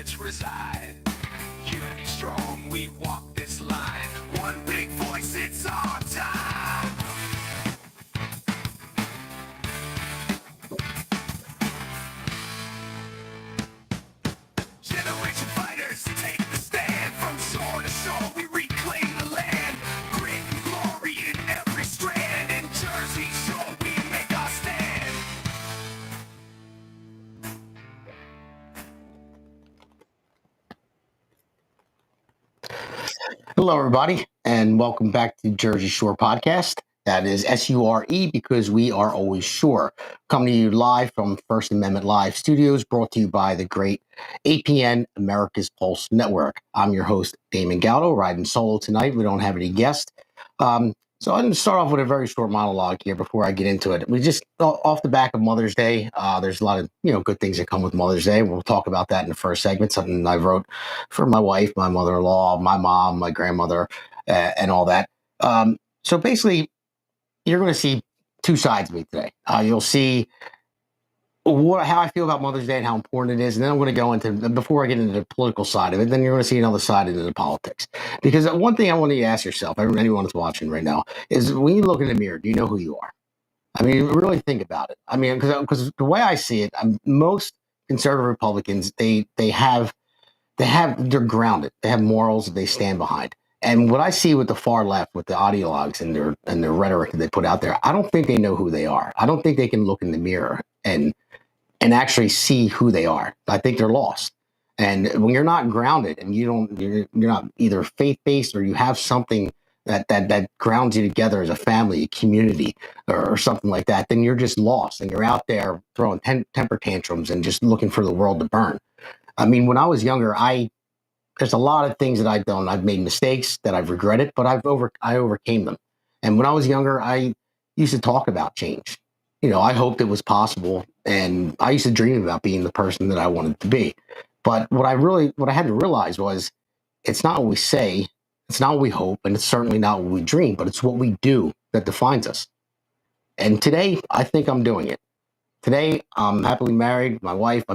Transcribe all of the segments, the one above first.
spirits reside. Unity strong, we walk this line. One big voice, it's our time. Generation fighters take the stand. From shore to shore, we reclaim the land. Grit and glory in every strand. In Jersey Shore, we make our stand. Hello, everybody, and welcome back to Jersey Shore Podcast. That is SURE because we are always sure. Coming to you live from First Amendment Live Studios, brought to you by the great APN America's Pulse Network. I'm your host, Damon Galdo, riding solo tonight. We don't have any guests. So I'm going to start off with a very short monologue here before I get into it. We just, off the back of Mother's Day, there's a lot of good things that come with Mother's Day. We'll talk about that in the first segment, something I wrote for my wife, my mother-in-law, my mom, my grandmother, and all that. So basically, you're going to see two sides of me today. You'll see how I feel about Mother's Day and how important it is. And then I'm going to go into, before I get into the political side of it, then you're going to see another side into the politics. Because one thing I want you to ask yourself, anyone that's watching right now, is when you look in the mirror, do you know who you are? I mean, really think about it. I mean, because the way I see it, most conservative Republicans, they're grounded. They have morals that they stand behind. And what I see with the far left, with the ideologues and their rhetoric that they put out there, I don't think they know who they are. I don't think they can look in the mirror and actually see who they are. I think they're lost. And when you're not grounded and you're not either faith-based or you have something that grounds you together as a family, a community, or something like that, then you're just lost and you're out there throwing temper tantrums and just looking for the world to burn. I mean, when I was younger, there's a lot of things that I've done. I've made mistakes that I've regretted, but I overcame them. And when I was younger, I used to talk about change. I hoped it was possible, and I used to dream about being the person that I wanted to be. But what I had to realize was, it's not what we say, it's not what we hope, and it's certainly not what we dream, but it's what we do that defines us. And today, I think I'm doing it. Today, I'm happily married. My wife,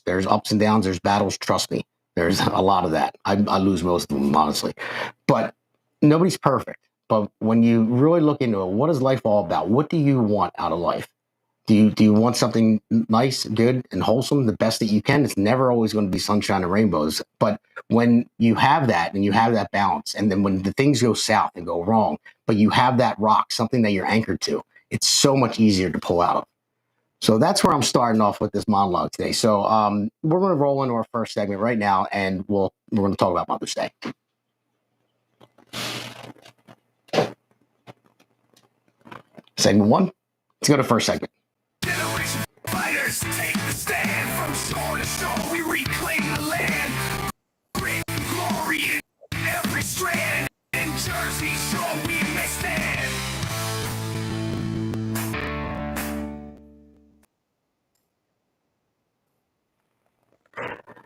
there's ups and downs, there's battles, trust me. There's a lot of that. I lose most of them, honestly. But nobody's perfect. But when you really look into it, what is life all about? What do you want out of life? Do you want something nice, good, and wholesome, the best that you can? It's never always going to be sunshine and rainbows. But when you have that and you have that balance, and then when the things go south and go wrong, but you have that rock, something that you're anchored to, it's so much easier to pull out of. So that's where I'm starting off with this monologue today. So we're going to roll into our first segment right now, and we're going to talk about Mother's Day. Segment one. Let's go to first segment. Generation fighters take the stand. From shore to shore, we reclaim the land. Grit and glory in every strand. In Jersey Shore, we may stand.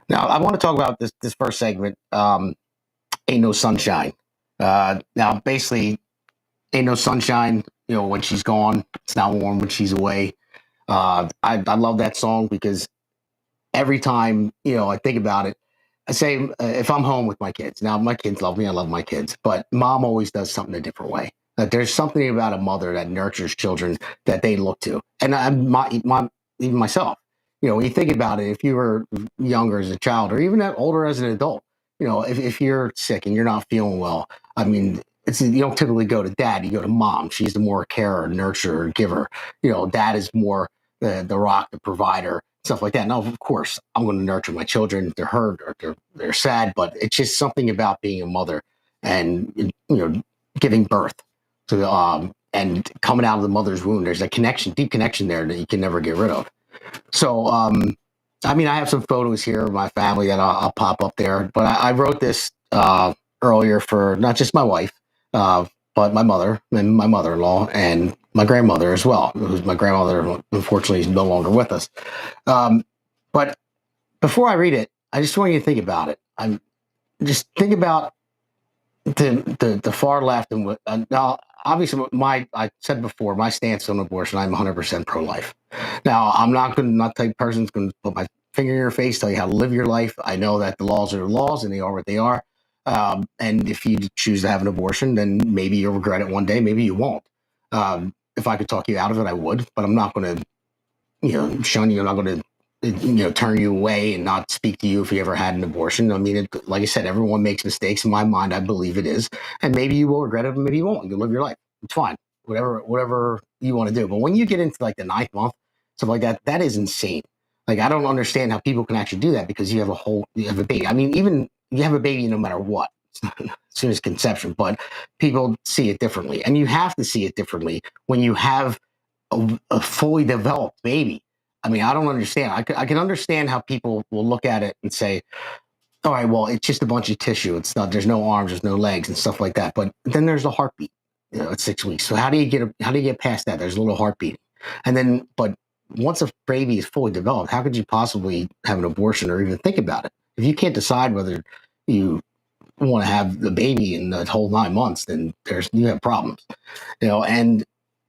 Now, I want to talk about this first segment, Ain't No Sunshine. Now, basically, ain't no sunshine, when she's gone. It's not warm when she's away. I love that song because every time, I think about it, I say, if I'm home with my kids, now my kids love me, I love my kids, but mom always does something a different way. There's something about a mother that nurtures children that they look to. And even myself, when you think about it, if you were younger as a child or even older as an adult, if you're sick and you're not feeling well, you don't typically go to dad, you go to mom. She's the more carer, nurturer, giver. Dad is more the rock, the provider, stuff like that. Now, of course, I'm going to nurture my children. They're hurt or they're sad, but it's just something about being a mother and, giving birth to, and coming out of the mother's womb. There's a connection, deep connection there that you can never get rid of. So, I have some photos here of my family that I'll pop up there, but I wrote this earlier for not just my wife, but my mother and my mother-in-law and my grandmother as well, who's my grandmother, unfortunately, is no longer with us. But before I read it, I just want you to think about it. Just think about the far left. And now, obviously, I said before, my stance on abortion, I'm 100% pro-life. Now, I'm not the type of person who's going to put finger in your face, tell you how to live your life. I know that the laws are laws and they are what they are. And if you choose to have an abortion, then maybe you'll regret it one day. Maybe you won't. If I could talk you out of it, I would, but I'm not going to, shun you. I'm not going to, turn you away and not speak to you if you ever had an abortion. I mean, like I said, everyone makes mistakes. In my mind, I believe it is. And maybe you will regret it, and maybe you won't. You'll live your life. It's fine. Whatever you want to do. But when you get into like the 9th month, stuff like that, that is insane. Like, I don't understand how people can actually do that because you have a baby. I mean, even you have a baby no matter what, as soon as conception, but people see it differently. And you have to see it differently when you have a fully developed baby. I mean, I don't understand. I can understand how people will look at it and say, all right, well, it's just a bunch of tissue. It's not, there's no arms, there's no legs and stuff like that. But then there's the heartbeat, at 6 weeks. So how do you get past that? There's a little heartbeat. And then, but once a baby is fully developed, how could you possibly have an abortion or even think about it? If you can't decide whether you want to have the baby in the whole 9 months, then you have problems, and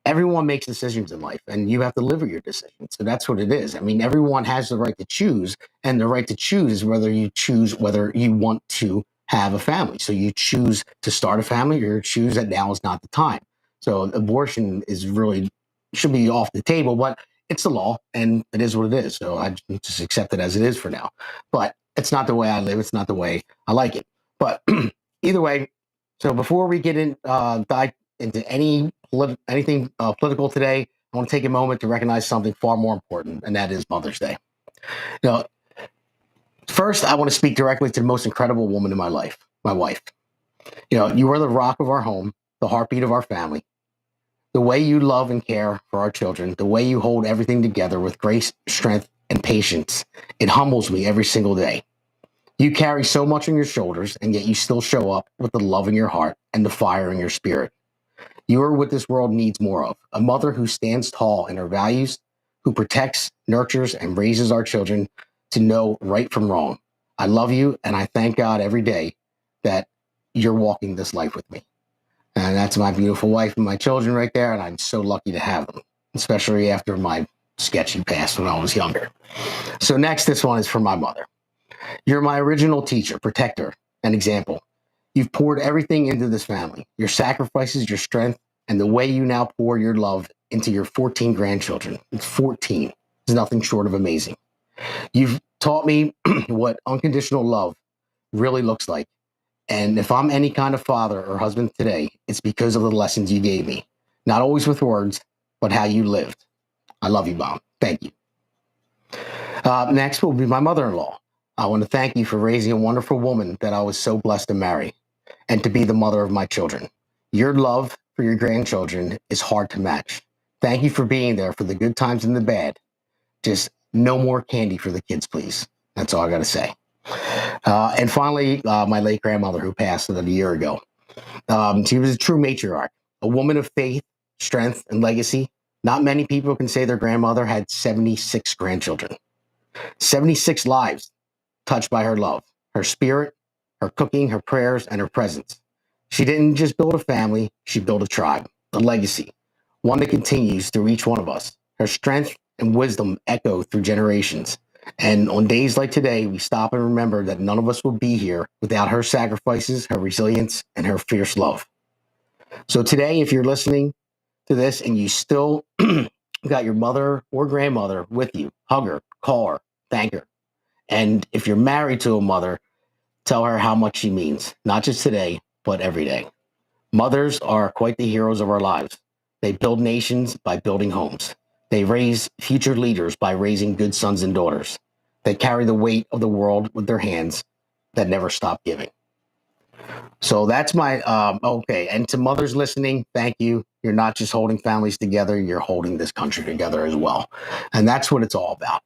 everyone makes decisions in life and you have to live with your decisions. So that's what it is. I mean, everyone has the right to choose, and the right to choose is whether you want to have a family. So you choose to start a family or you choose that now is not the time. So abortion should be off the table, but it's the law and it is what it is. So I just accept it as it is for now, but it's not the way I live. It's not the way I like it. But either way, so before we get dive into anything political today, I want to take a moment to recognize something far more important, and that is Mother's Day. First, I want to speak directly to the most incredible woman in my life, my wife. You are the rock of our home, the heartbeat of our family. The way you love and care for our children, the way you hold everything together with grace, strength, and patience, it humbles me every single day. You carry so much on your shoulders, and yet you still show up with the love in your heart and the fire in your spirit. You are what this world needs more of, a mother who stands tall in her values, who protects, nurtures, and raises our children to know right from wrong. I love you, and I thank God every day that you're walking this life with me. And that's my beautiful wife and my children right there, and I'm so lucky to have them, especially after my sketchy past when I was younger. So next, this one is for my mother. You're my original teacher, protector, and example. You've poured everything into this family, your sacrifices, your strength, and the way you now pour your love into your 14 grandchildren. It's 14. It's nothing short of amazing. You've taught me what unconditional love really looks like. And if I'm any kind of father or husband today, it's because of the lessons you gave me. Not always with words, but how you lived. I love you, Mom. Thank you. Next will be my mother-in-law. I want to thank you for raising a wonderful woman that I was so blessed to marry and to be the mother of my children. Your love for your grandchildren is hard to match. Thank you for being there for the good times and the bad. Just no more candy for the kids, please. That's all I got to say. And finally, my late grandmother who passed a year ago. She was a true matriarch, a woman of faith, strength, and legacy. Not many people can say their grandmother had 76 grandchildren, 76 lives touched by her love, her spirit, her cooking, her prayers, and her presence. She didn't just build a family, she built a tribe, a legacy, one that continues through each one of us. Her strength and wisdom echo through generations. And on days like today, we stop and remember that none of us would be here without her sacrifices, her resilience, and her fierce love. So today, if you're listening to this and you still got your mother or grandmother with you, hug her, call her, thank her. And if you're married to a mother, tell her how much she means, not just today, but every day. Mothers are quite the heroes of our lives. They build nations by building homes. They raise future leaders by raising good sons and daughters. They carry the weight of the world with their hands that never stop giving. So that's my, okay. And to mothers listening, thank you. You're not just holding families together, you're holding this country together as well. And that's what it's all about.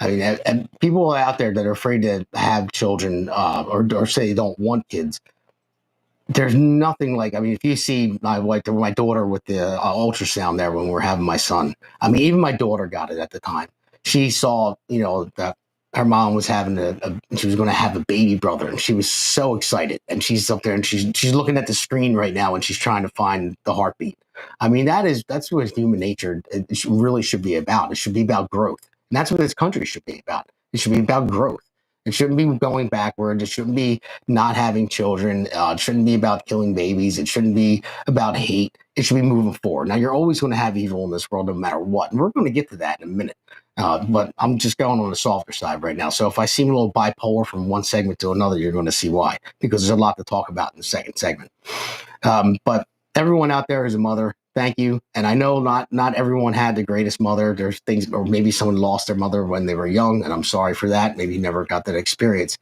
I mean, and people out there that are afraid to have children or say they don't want kids, there's nothing like, I mean, if you see my daughter with the ultrasound there when we were having my son, I mean, even my daughter got it at the time. She saw, that her mom was having she was going to have a baby brother, and she was so excited. And she's up there and she's looking at the screen right now and she's trying to find the heartbeat. I mean, that's what human nature really should be about. It should be about growth. And that's what this country should be about. It should be about growth. It shouldn't be going backward. It shouldn't be not having children. It shouldn't be about killing babies. It shouldn't be about hate. It should be moving forward. Now, you're always going to have evil in this world no matter what. And we're going to get to that in a minute. But I'm just going on the softer side right now. So if I seem a little bipolar from one segment to another, you're going to see why, because there's a lot to talk about in the second segment. But everyone out there is a mother. Thank you. And I know not everyone had the greatest mother. There's things, or maybe someone lost their mother when they were young, and I'm sorry for that. Maybe you never got that experience.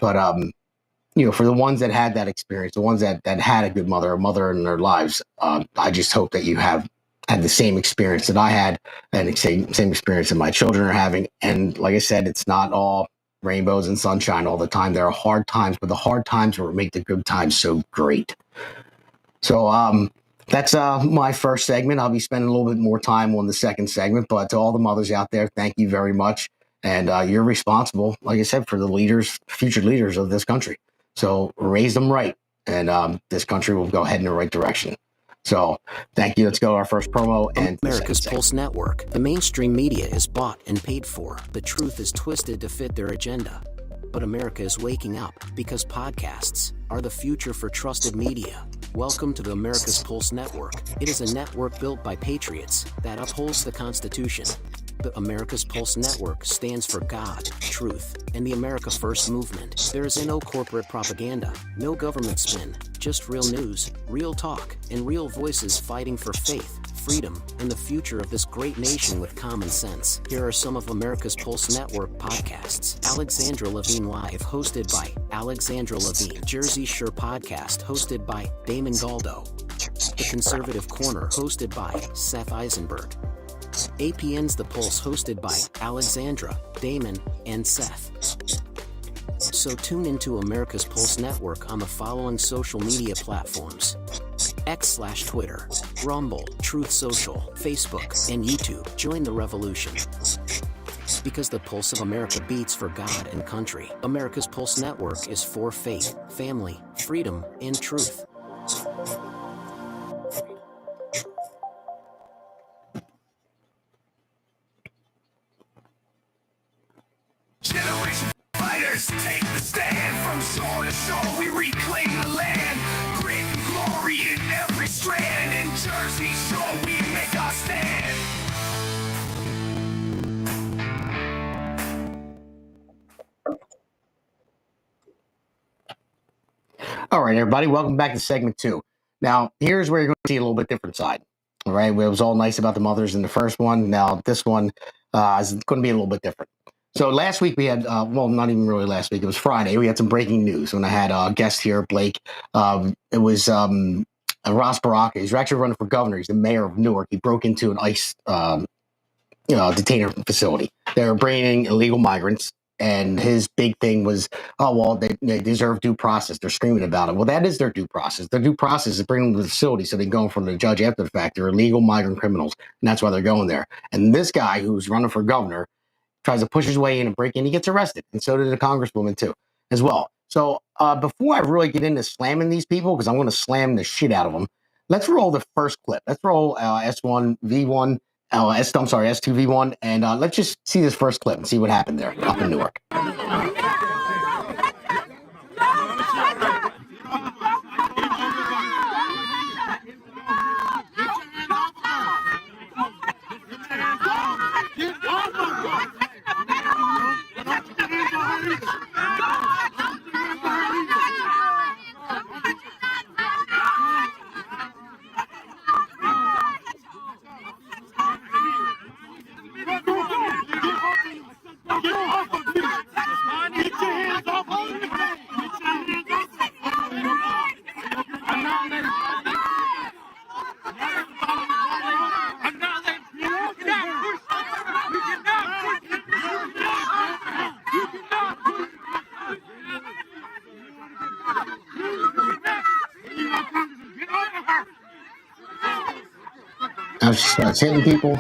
But for the ones that had that experience, the ones that had a good mother, a mother in their lives, I just hope that you have had the same experience that I had, and the same experience that my children are having. And like I said, it's not all rainbows and sunshine all the time. There are hard times, but the hard times will make the good times so great. So that's my first segment. I'll be spending a little bit more time on the second segment, but to all the mothers out there, thank you very much. And you're responsible, like I said, for the leaders, future leaders of this country. So raise them right, and this country will go head in the right direction. So thank you. Let's go to our first promo. And America's Pulse Network. The mainstream media is bought and paid for. The truth is twisted to fit their agenda. But America is waking up because podcasts are the future for trusted media. Welcome to the America's Pulse Network. It is a network built by patriots that upholds the Constitution. The America's Pulse Network stands for God, truth, and the America First movement. There is no corporate propaganda, no government spin, just real news, real talk, and real voices fighting for faith, freedom, and the future of this great nation with common sense. Here are some of America's Pulse Network podcasts. Alexandra Levine Live, hosted by Alexandra Levine. Jersey Shore Podcast, hosted by Damon Galdo. The Conservative Corner, hosted by Seth Eisenberg. APN's The Pulse, hosted by Alexandra, Damon, and Seth. So tune into America's Pulse Network on the following social media platforms: X/Twitter, Rumble, Truth Social, Facebook, and YouTube. Join the revolution. Because the pulse of America beats for God and country. America's Pulse Network is for faith, family, freedom, and truth. Generation fighters take the stand. From shore to shore we reclaim the land. Grit and glory in every strand. In Jersey Shore we make our stand. All right, everybody, welcome back to segment 2. Now, here's where you're going to see a little bit different side. All right, it was all nice about the mothers in the first one. Now, this one is going to be a little bit different. So last week we had, well, not even really last week. It was Friday. We had some breaking news when I had a guest here, Blake. It was Ross Baraka. He's actually running for governor. He's the mayor of Newark. He broke into an ICE detainer facility. They were bringing illegal migrants. And his big thing was, oh, well, they deserve due process. They're screaming about it. Well, that is their due process. Their due process is bringing them to the facility so they can go in front of the judge after the fact. They're illegal migrant criminals, and that's why they're going there. And this guy who's running for governor tries to push his way in and break in. He gets arrested, and so did the congresswoman, too, as well. So before I really get into slamming these people, because I'm going to slam the shit out of them, let's roll the first clip. Let's roll S1V1. S2V1, and let's just see this first clip and see what happened there up in Newark. Now she starts hitting people.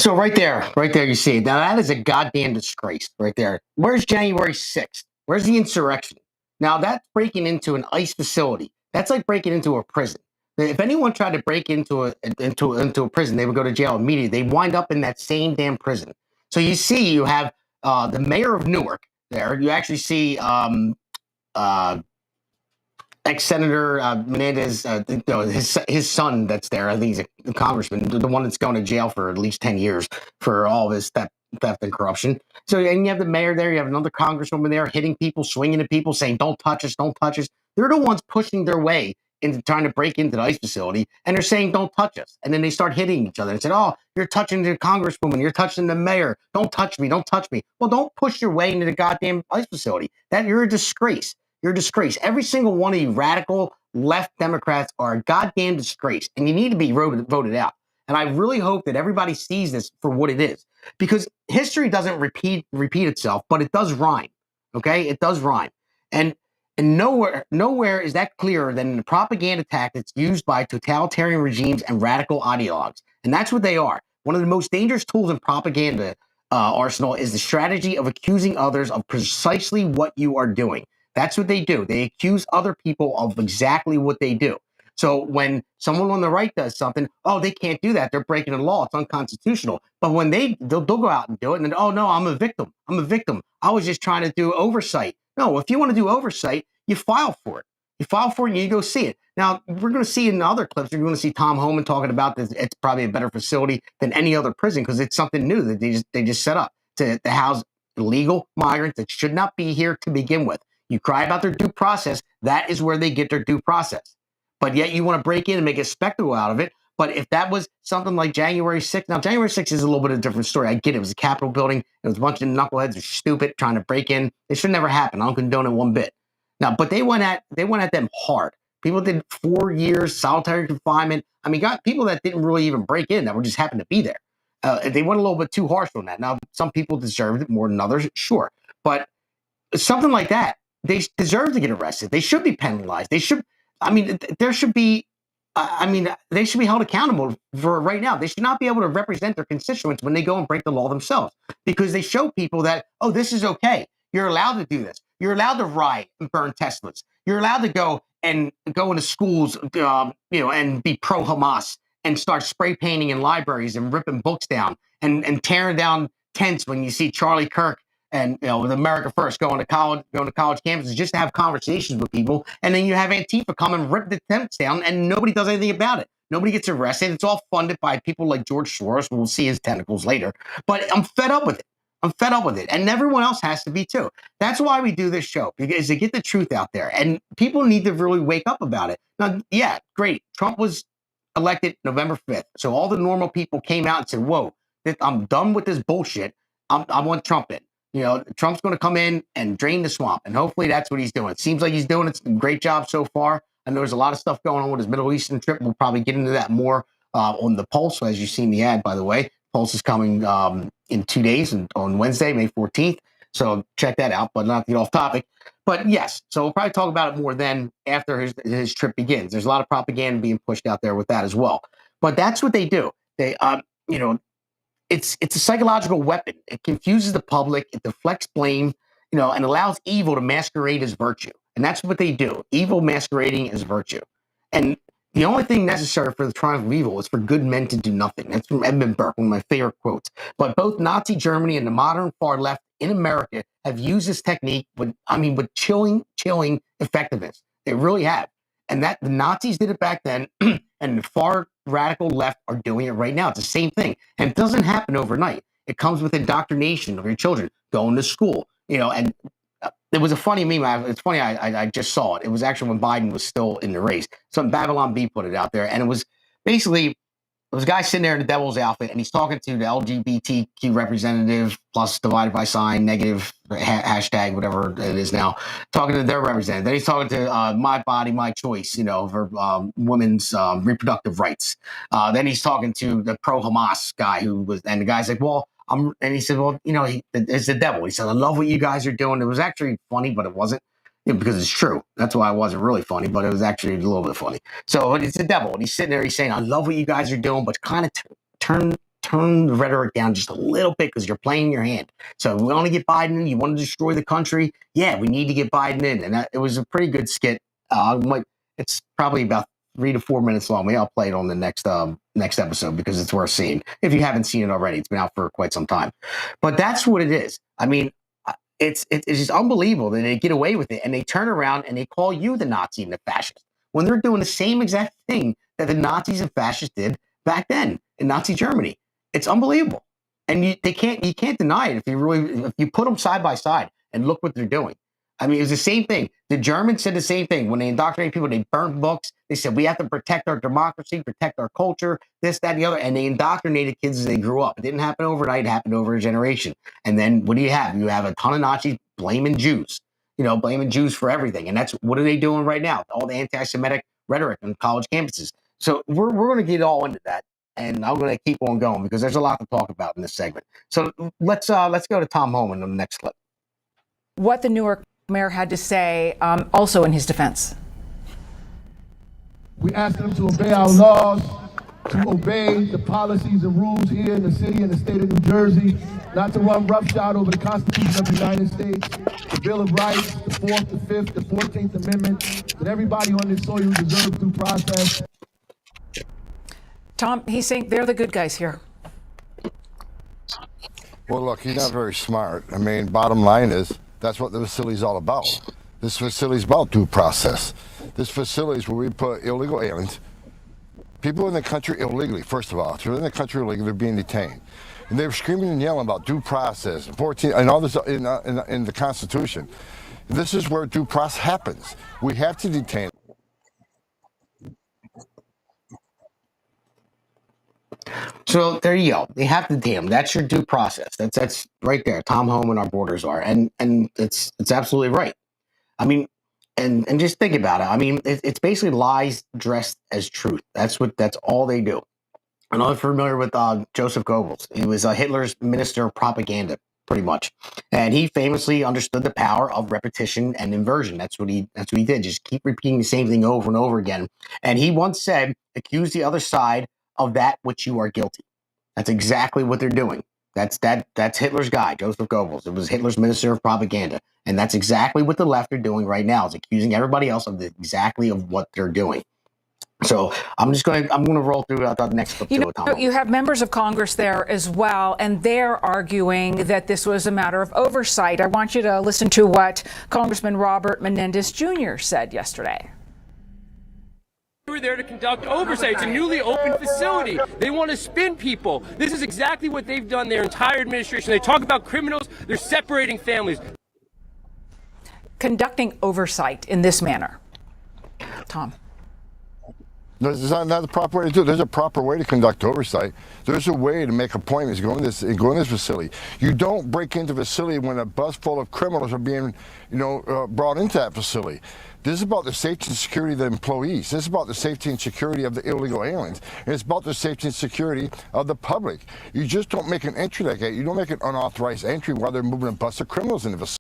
So right there, you see it. Now that is a goddamn disgrace right there. Where's January 6th? Where's the insurrection? Now that's breaking into an ICE facility. That's like breaking into a prison. If anyone tried to break into a prison, they would go to jail immediately. They wind up in that same damn prison. So you see, you have the mayor of Newark there. You actually see uh, ex-Senator Menendez, his son that's there. I think he's a congressman, the one that's going to jail for at least 10 years for all of his theft and corruption. So, and you have the mayor there. You have another congresswoman there hitting people, swinging at people, saying, don't touch us, don't touch us. They're the ones pushing their way into trying to break into the ICE facility, and they're saying, don't touch us. And then they start hitting each other and said, oh, you're touching the congresswoman, you're touching the mayor. Don't touch me, don't touch me. Well, don't push your way into the goddamn ICE facility. You're a disgrace. You're a disgrace. Every single one of you radical left Democrats are a goddamn disgrace, and you need to be voted out. And I really hope that everybody sees this for what it is, because history doesn't repeat itself, but it does rhyme. Okay, it does rhyme, and nowhere is that clearer than in the propaganda tactics used by totalitarian regimes and radical ideologues, and that's what they are. One of the most dangerous tools in propaganda arsenal is the strategy of accusing others of precisely what you are doing. That's what they do. They accuse other people of exactly what they do. So when someone on the right does something, oh, they can't do that. They're breaking the law. It's unconstitutional. But when they'll go out and do it, and then, oh, no, I'm a victim. I'm a victim. I was just trying to do oversight. No, if you want to do oversight, you file for it. You file for it and you go see it. Now, we're going to see in other clips, you're going to see Tom Homan talking about this. It's probably a better facility than any other prison because it's something new that they just set up to house illegal migrants that should not be here to begin with. You cry about their due process, that is where they get their due process. But yet you want to break in and make a spectacle out of it. But if that was something like January 6th, now January 6th is a little bit of a different story. I get it. It was a Capitol building. It was a bunch of knuckleheads who are stupid trying to break in. It should never happen. I don't condone it one bit. Now, but they went at them hard. People did 4 years solitary confinement. I mean, got people that didn't really even break in, that were just happened to be there. They went a little bit too harsh on that. Now, some people deserved it more than others, sure. But something like that, they deserve to get arrested. They should be penalized. They should, I mean, there should be, they should be held accountable for right now. They should not be able to represent their constituents when they go and break the law themselves, because they show people that, oh, this is okay. You're allowed to do this. You're allowed to riot and burn Teslas. You're allowed to go into schools, and be pro-Hamas and start spray painting in libraries and ripping books down and tearing down tents when you see Charlie Kirk and with America First going to college campuses just to have conversations with people, and then you have Antifa come and rip the tents down, and nobody does anything about it. Nobody gets arrested. It's all funded by people like George Soros. We'll see his tentacles later. But I'm fed up with it. I'm fed up with it, and everyone else has to be too. That's why we do this show, because to get the truth out there, and people need to really wake up about it. Now, yeah, great. Trump was elected November 5th, so all the normal people came out and said, "Whoa, I'm done with this bullshit. I want Trump in." Trump's going to come in and drain the swamp, and hopefully that's what he's doing. It seems like he's doing it. Great job so far. I know there's a lot of stuff going on with his Middle Eastern trip. We'll probably get into that more on the Pulse, as you see in the ad, by the way. Pulse is coming in 2 days, on Wednesday, May 14th. So check that out, but not to get off topic. But yes, so we'll probably talk about it more then after his trip begins. There's a lot of propaganda being pushed out there with that as well. But that's what they do. They, it's a psychological weapon. It confuses the public. It deflects blame, and allows evil to masquerade as virtue. And that's what they do. Evil masquerading as virtue. And the only thing necessary for the triumph of evil is for good men to do nothing. That's from Edmund Burke, one of my favorite quotes. But both Nazi Germany and the modern far left in America have used this technique with chilling effectiveness. They really have. And that the Nazis did it back then, and the far radical left are doing it right now. It's the same thing. And it doesn't happen overnight. It comes with indoctrination of your children, going to school, and there was a funny meme. It's funny. I just saw it. It was actually when Biden was still in the race. Some Babylon Bee put it out there, and it was basically there was a guy sitting there in the devil's outfit, and he's talking to the LGBTQ representative plus divided by sign negative hashtag whatever it is now, talking to their representative. Then he's talking to my body, my choice, for women's reproductive rights. Then he's talking to the pro-Hamas guy and the guy's like, well. And he said, well, it's the devil. He said, I love what you guys are doing. It was actually funny, but it wasn't, because it's true. That's why it wasn't really funny, but it was actually a little bit funny. So it's the devil. And he's sitting there, he's saying, I love what you guys are doing, but kind of turn turn the rhetoric down just a little bit because you're playing your hand. So we want to get Biden in. You want to destroy the country. Yeah, we need to get Biden in. And it was a pretty good skit. It's probably about 3 to 4 minutes long. Maybe I'll play it on the next episode because it's worth seeing. If you haven't seen it already, it's been out for quite some time. But that's what it is. I mean, it's just unbelievable that they get away with it and they turn around and they call you the Nazi and the fascist when they're doing the same exact thing that the Nazis and fascists did back then in Nazi Germany. It's unbelievable, and you can't deny it if you put them side by side and look what they're doing. I mean, it was the same thing. The Germans said the same thing when they indoctrinated people. They burned books. They said we have to protect our democracy, protect our culture, this, that, and the other. And they indoctrinated kids as they grew up. It didn't happen overnight. It happened over a generation. And then what do you have? You have a ton of Nazis blaming Jews. Blaming Jews for everything. And that's what are they doing right now? All the anti-Semitic rhetoric on college campuses. So we're going to get all into that. And I'm going to keep on going because there's a lot to talk about in this segment. So let's go to Tom Homan on the next clip. What the Newark mayor had to say also in his defense. We ask them to obey our laws, to obey the policies and rules here in the city and the state of New Jersey, not to run roughshod over the Constitution of the United States, the Bill of Rights, the 4th, the 5th, the 14th Amendment, that everybody on this soil deserves due process. Tom, he's saying they're the good guys here. Well, look, he's not very smart. I mean, bottom line is, that's what the facility's all about. This facility's about due process. This facility's where we put illegal aliens, people in the country illegally, first of all. If they're in the country illegally, they're being detained. And they were screaming and yelling about due process, 14, and all this in the Constitution. This is where due process happens. We have to detain. So there you go. They have to detain them. That's your due process. That's right there. Tom Homan, our borders are, and it's absolutely right. I mean, and just think about it. I mean, it's basically lies dressed as truth. That's all they do. And I'm familiar with Joseph Goebbels. He was Hitler's minister of propaganda, pretty much, and he famously understood the power of repetition and inversion. That's what he did. Just keep repeating the same thing over and over again. And he once said, "Accuse the other side of that which you are guilty." That's exactly what they're doing. That's Hitler's guy, Joseph Goebbels. It was Hitler's minister of propaganda. And that's exactly what the left are doing right now, is accusing everybody else of exactly of what they're doing. So I'm going to roll through the next clip. You have members of Congress there as well, and they're arguing that this was a matter of oversight. I want you to listen to what Congressman Robert Menendez Jr. said yesterday. We were there to conduct oversight. It's a newly opened facility. They want to spin people. This is exactly what they've done their entire administration. They talk about criminals. They're separating families. Conducting oversight in this manner. Tom. There's not the proper way to do it. There's a proper way to conduct oversight. There's a way to make appointments, go in this facility. You don't break into the facility when a bus full of criminals are being, brought into that facility. This is about the safety and security of the employees. This is about the safety and security of the illegal aliens. And it's about the safety and security of the public. You just don't make an entry like that. You don't make an unauthorized entry while they're moving a bus of criminals into the facility.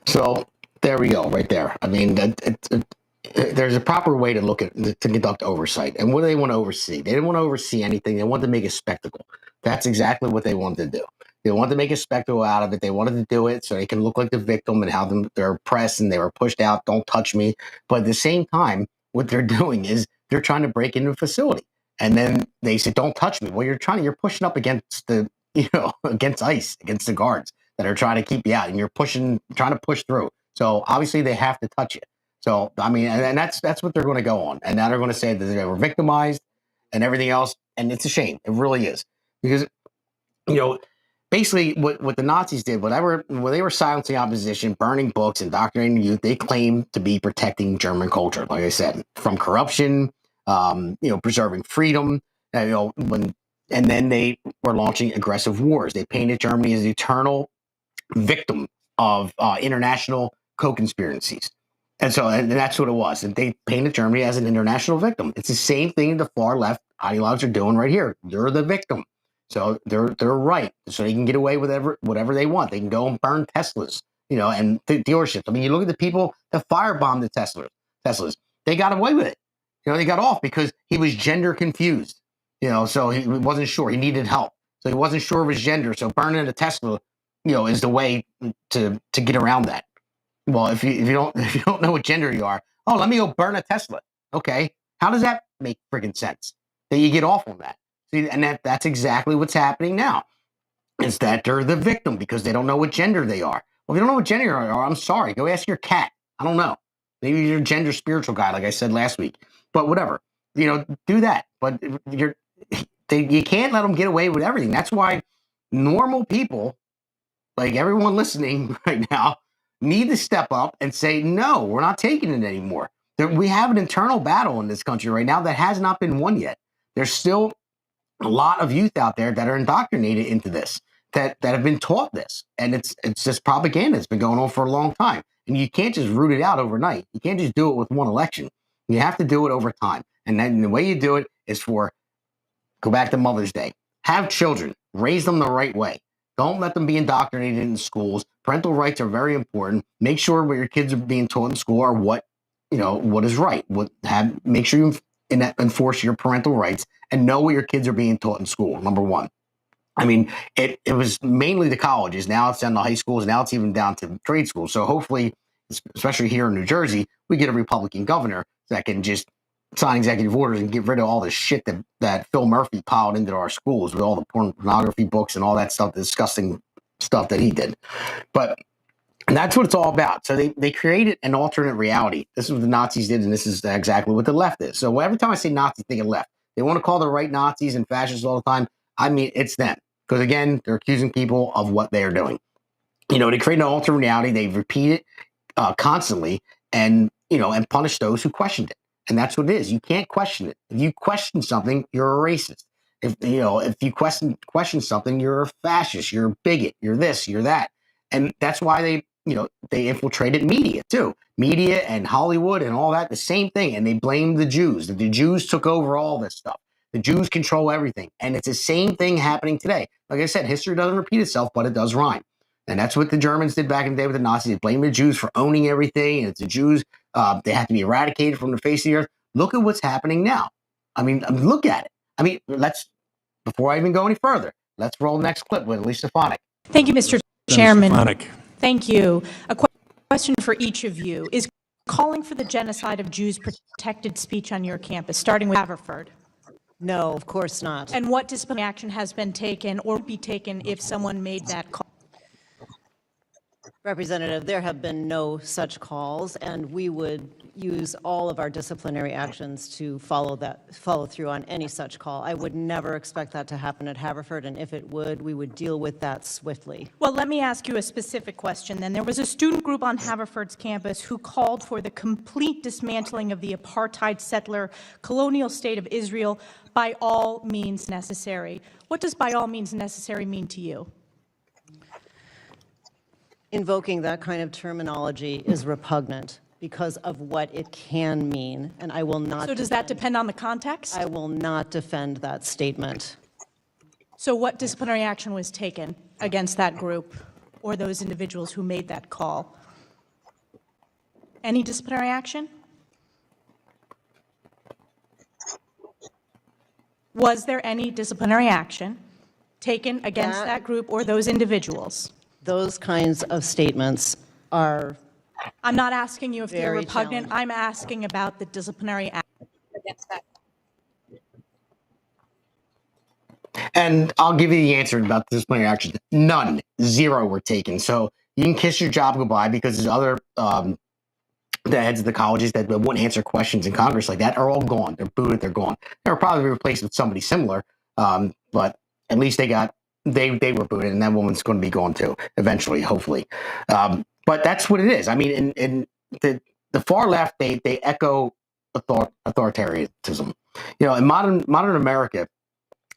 So there we go, right there. I mean, there's a proper way to look at to conduct oversight. And what do they want to oversee? They didn't want to oversee anything. They wanted to make a spectacle. That's exactly what they wanted to do. They wanted to make a spectacle out of it. They wanted to do it so they can look like the victim and how they're oppressed and they were pushed out. Don't touch me. But at the same time, what they're doing is they're trying to break into a facility. And then they say, don't touch me. Well, you're pushing up against against ICE, against the guards that are trying to keep you out, and you're trying to push through. So obviously they have to touch you. So, I mean, and that's what they're going to go on. And now they're going to say that they were victimized and everything else. And it's a shame. It really is. Because, basically what the Nazis did, when they were silencing opposition, burning books, indoctrinating youth, they claimed to be protecting German culture, like I said, from corruption, preserving freedom, and then they were launching aggressive wars. They painted Germany as the eternal victim of international co-conspiracies. And that's what it was. And they painted Germany as an international victim. It's the same thing the far left ideologues are doing right here. You're the victim. So they're right. So they can get away with whatever they want. They can go and burn Teslas, and dealerships. I mean, you look at the people that firebombed the Teslas. Teslas. They got away with it. They got off because he was gender confused. So he wasn't sure. He needed help. So he wasn't sure of his gender. So burning a Tesla, is the way to get around that. Well, if you don't know what gender you are, let me go burn a Tesla. Okay, how does that make freaking sense? That you get off on that. See, and that's exactly what's happening now. Is that they're the victim because they don't know what gender they are. Well, if you don't know what gender you are, I'm sorry. Go ask your cat. I don't know. Maybe you're a gender spiritual guy, like I said last week. But whatever, do that. But you can't let them get away with everything. That's why normal people, like everyone listening right now, need to step up and say, no, we're not taking it anymore. We have an internal battle in this country right now that has not been won yet. There's still a lot of youth out there that are indoctrinated into this, that have been taught this. And it's just propaganda. It's been going on for a long time. And you can't just root it out overnight. You can't just do it with one election. You have to do it over time. And then the way you do it is go back to Mother's Day. Have children. Raise them the right way. Don't let them be indoctrinated in schools. Parental rights are very important. Make sure what your kids are being taught in school are what is right. Make sure you enforce your parental rights and know what your kids are being taught in school, number one. I mean, it was mainly the colleges. Now it's down to high schools. Now it's even down to trade schools. So hopefully, especially here in New Jersey, we get a Republican governor that can just sign executive orders and get rid of all the shit that Phil Murphy piled into our schools with all the pornography books and all that stuff, the disgusting stuff that he did. But that's what it's all about. So they created an alternate reality. This is what the Nazis did, and this is exactly what the left is. So every time I say Nazis, think of left. They want to call the right Nazis and fascists all the time. I mean, it's them. Because again, they're accusing people of what they are doing. They create an alternate reality. They repeat it constantly, and punish those who questioned it. And that's what it is. You can't question it. If you question something, you're a racist. If you question something, you're a fascist. You're a bigot. You're this. You're that. And that's why they infiltrated media too. Media and Hollywood and all that, the same thing. And they blamed the Jews. The Jews took over all this stuff. The Jews control everything. And it's the same thing happening today. Like I said, history doesn't repeat itself, but it does rhyme. And that's what the Germans did back in the day with the Nazis. They blamed the Jews for owning everything. And it's the Jews, they have to be eradicated from the face of the earth. Look at what's happening now. I mean, look at it. I mean, before I even go any further, let's roll the next clip with Lisa Stefanik. Thank you, Mr. Chairman. Thank you. A question for each of you. Is calling for the genocide of Jews protected speech on your campus, starting with Haverford? No, of course not. And what disciplinary action has been taken or be taken if someone made that call? Representative, there have been no such calls, and we would use all of our disciplinary actions to follow through on any such call. I would never expect that to happen at Haverford, and if it would, we would deal with that swiftly. Well, let me ask you a specific question then. There was a student group on Haverford's campus who called for the complete dismantling of the apartheid settler colonial state of Israel by all means necessary. What does by all means necessary mean to you? Invoking that kind of terminology is repugnant because of what it can mean, and I will not. So does that depend on the context? I will not defend that statement. So what disciplinary action was taken against that group or those individuals who made that call? Any disciplinary action? Was there any disciplinary action taken against that group or those individuals? Those kinds of statements are. I'm not asking you if they're repugnant. challenging. I'm asking about the disciplinary action against that. And I'll give you the answer about disciplinary action. None. Zero were taken. So you can kiss your job goodbye because there's other the heads of the colleges that wouldn't answer questions in Congress like that are all gone. They're booted. They're gone. They'll probably be replaced with somebody similar. But at least they were booted, and that woman's going to be gone too eventually, hopefully. But that's what it is. I mean, in the far left, they echo authoritarianism. In modern America,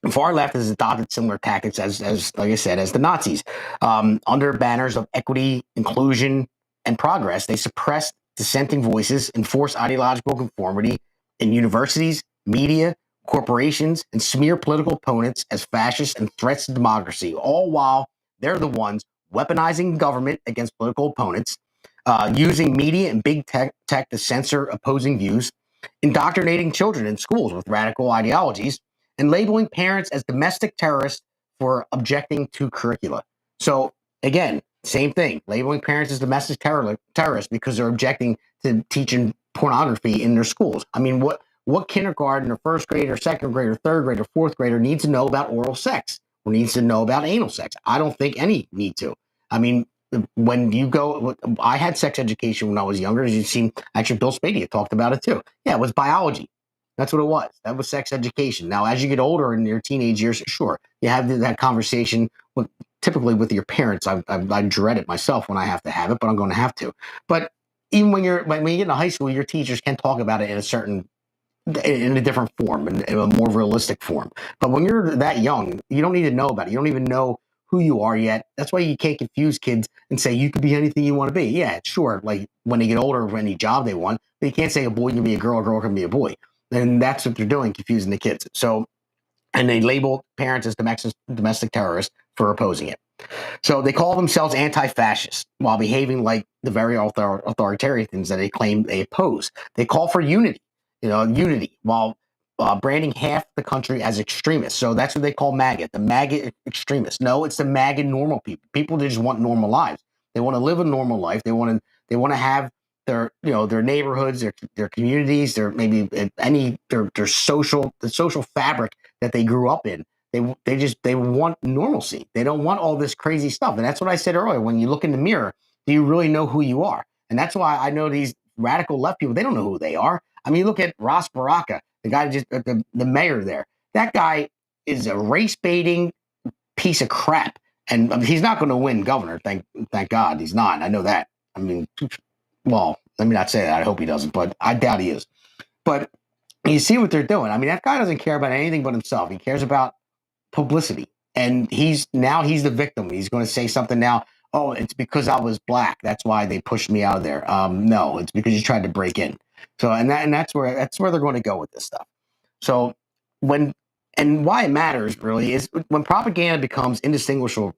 the far left has adopted similar tactics as like I said, as the Nazis. Under banners of equity, inclusion, and progress, they suppress dissenting voices, enforce ideological conformity in universities, media, corporations, and smear political opponents as fascists and threats to democracy, all while they're the ones weaponizing government against political opponents, using media and big tech to censor opposing views, indoctrinating children in schools with radical ideologies, and labeling parents as domestic terrorists for objecting to curricula. So again, same thing, labeling parents as domestic terrorists because they're objecting to teaching pornography in their schools. I mean, what kindergarten or first grade or second grade or third grade or fourth grader needs to know about oral sex or needs to know about anal sex? I don't think any need to. I mean, when you go, I had sex education when I was younger. As you've seen, actually, Bill Spady talked about it too. Yeah, it was biology. That's what it was. That was sex education. Now, as you get older in your teenage years, sure, you have that conversation typically with your parents. I dread it myself when I have to have it, but I'm going to have to. But even when you get into high school, your teachers can talk about it in a different form, in a more realistic form. But when you're that young, you don't need to know about it. You don't even know who you are yet. That's why you can't confuse kids and say you could be anything you want to be. Yeah, sure. Like when they get older, or any job they want, but you can't say a boy can be a girl can be a boy. And that's what they're doing, confusing the kids. So, and they label parents as domestic terrorists for opposing it. So they call themselves anti-fascist while behaving like the very authoritarians that they claim they oppose. They call for unity, while branding half the country as extremists. So that's what they call MAGA, the MAGA extremists. No, it's the MAGA normal people. People that just want normal lives. They want to live a normal life. They want to have their neighborhoods, their communities, their social fabric that they grew up in. They want normalcy. They don't want all this crazy stuff. And that's what I said earlier. When you look in the mirror, do you really know who you are? And that's why I know these radical left people, they don't know who they are. I mean, look at Ross Baraka, the guy the mayor there. That guy is a race baiting piece of crap. And he's not going to win governor. Thank God he's not. I know that. I mean, well, let me not say that. I hope he doesn't, but I doubt he is. But you see what they're doing. I mean, that guy doesn't care about anything but himself. He cares about publicity. And he's the victim. He's going to say something now. Oh, it's because I was black. That's why they pushed me out of there. No, it's because you tried to break in. So, and that's where they're going to go with this stuff. So why it matters really is when propaganda becomes indistinguishable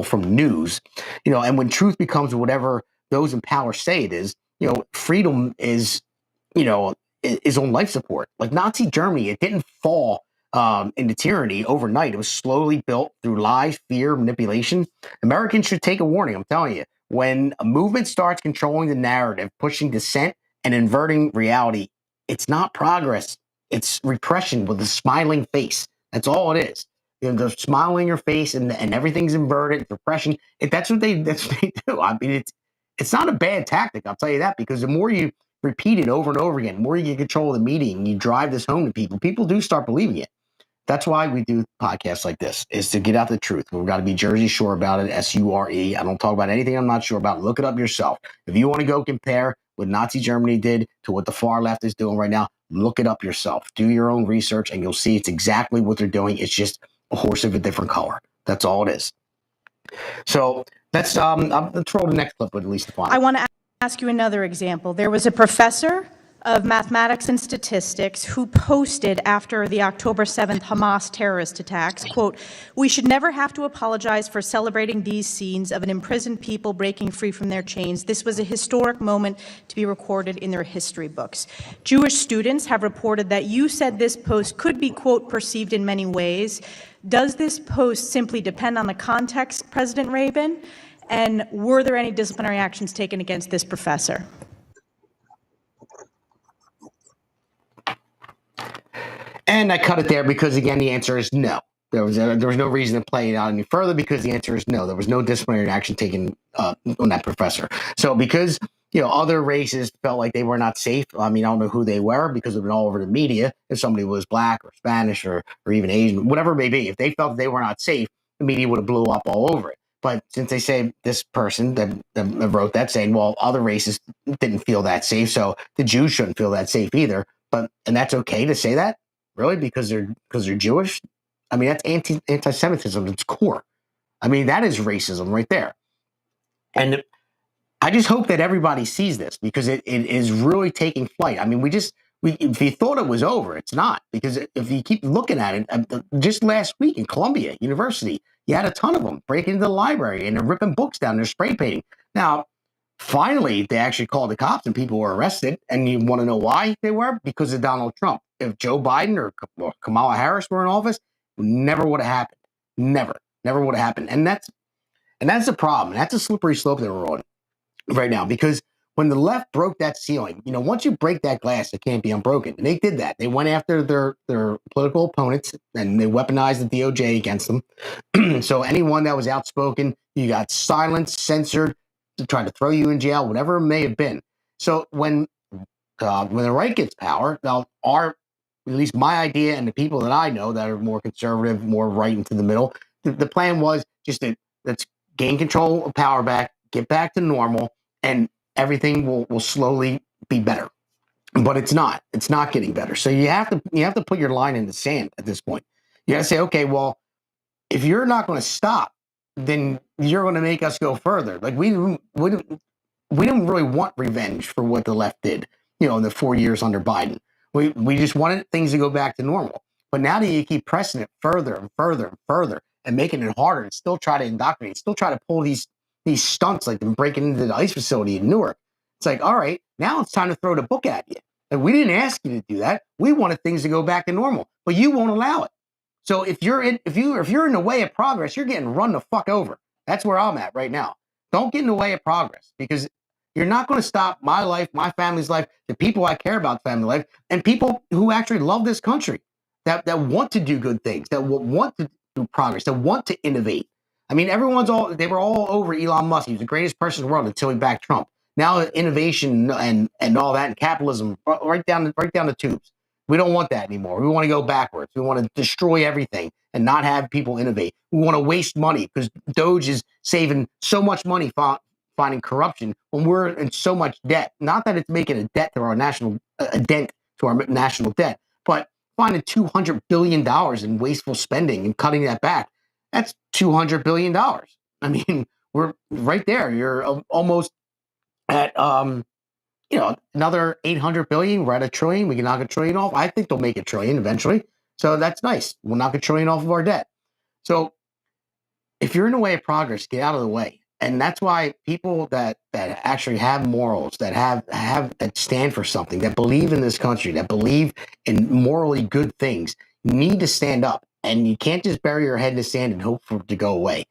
from news, and when truth becomes whatever those in power say it is, freedom is on life support. Like Nazi Germany, it didn't fall into tyranny overnight. It was slowly built through lies, fear, manipulation. Americans should take a warning. I'm telling you, when a movement starts controlling the narrative, pushing dissent and inverting reality, it's not progress. It's repression with a smiling face. That's all it is. The smile on your face and everything's inverted. It's repression. That's what they do. I mean, it's not a bad tactic. I'll tell you that, because the more you repeat it over and over again, the more you get control of the media and you drive this home to people do start believing it. That's why we do podcasts like this, is to get out the truth. We've got to be Jersey Shore about it, S-U-R-E. I don't talk about anything I'm not sure about. Look it up yourself. If you want to go compare what Nazi Germany did to what the far left is doing right now, look it up yourself. Do your own research, and you'll see it's exactly what they're doing. It's just a horse of a different color. That's all it is. So let's roll the next clip with at least the final. I want to ask you another example. There was a professor of mathematics and statistics who posted after the October 7th Hamas terrorist attacks, quote, "We should never have to apologize for celebrating these scenes of an imprisoned people breaking free from their chains. This was a historic moment to be recorded in their history books." Jewish students have reported that you said this post could be, quote, perceived in many ways. Does this post simply depend on the context, President Rabin? And were there any disciplinary actions taken against this professor? And I cut it there because, again, the answer is no. There was no reason to play it out any further because the answer is no. There was no disciplinary action taken on that professor. So because other races felt like they were not safe. I mean, I don't know who they were because it's been all over the media. If somebody was black or Spanish or even Asian, whatever it may be, if they felt they were not safe, the media would have blew up all over it. But since they say this person that wrote that saying, well, other races didn't feel that safe, so the Jews shouldn't feel that safe either. And that's okay to say that. Really? Because they're Jewish? I mean, that's anti-Semitism at its core. I mean, that is racism right there. And I just hope that everybody sees this because it is really taking flight. I mean, if you thought it was over, it's not. Because if you keep looking at it, just last week in Columbia University, You had a ton of them breaking into the library and they're ripping books down. They're spray painting. Now, finally, they actually called the cops and people were arrested. And you want to know why they were? Because of Donald Trump. If Joe Biden or Kamala Harris were in office, never would have happened. Never would have happened. And that's the problem. That's a slippery slope that we're on right now, because when the left broke that ceiling, once you break that glass, it can't be unbroken. And they did that. They went after their political opponents and they weaponized the DOJ against them. So anyone that was outspoken, you got silenced, censored, to try to throw you in jail, whatever it may have been. So when the right gets power, now at least my idea and the people that I know that are more conservative, more right into the middle, the plan was just let's gain control of power back, get back to normal, and everything will slowly be better. But it's not. It's not getting better. So you have to put your line in the sand at this point. You got to say, okay, well, if you're not going to stop, then you're going to make us go further. Like we didn't really want revenge for what the left did, in the 4 years under Biden. We just wanted things to go back to normal. But now that you keep pressing it further and further and further and making it harder and still try to indoctrinate, still try to pull these stunts like them breaking into the ICE facility in Newark. It's like, all right, now it's time to throw the book at you. And we didn't ask you to do that. We wanted things to go back to normal, but you won't allow it. So if you're in the way of progress, you're getting run the fuck over. That's where I'm at right now. Don't get in the way of progress, because you're not going to stop my life, my family's life, the people I care about, family life, and people who actually love this country, that want to do good things, that want to do progress, that want to innovate. I mean, they were all over Elon Musk. He was the greatest person in the world until he backed Trump. Now innovation and all that and capitalism right down the tubes. We don't want that anymore. We want to go backwards. We want to destroy everything and not have people innovate. We want to waste money because Doge is saving so much money finding corruption when we're in so much debt. Not that it's making a dent to our national debt, but finding $200 billion in wasteful spending and cutting that back. That's $200 billion. I mean, we're right there. You're almost at another 800 billion. We're at $1 trillion. We can knock $1 trillion off. I think they'll make $1 trillion eventually. So that's nice. We'll knock $1 trillion off of our debt. So if you're in the way of progress, get out of the way. And that's why people that actually have morals, that stand for something, that believe in this country, that believe in morally good things, need to stand up. And you can't just bury your head in the sand and hope for it to go away.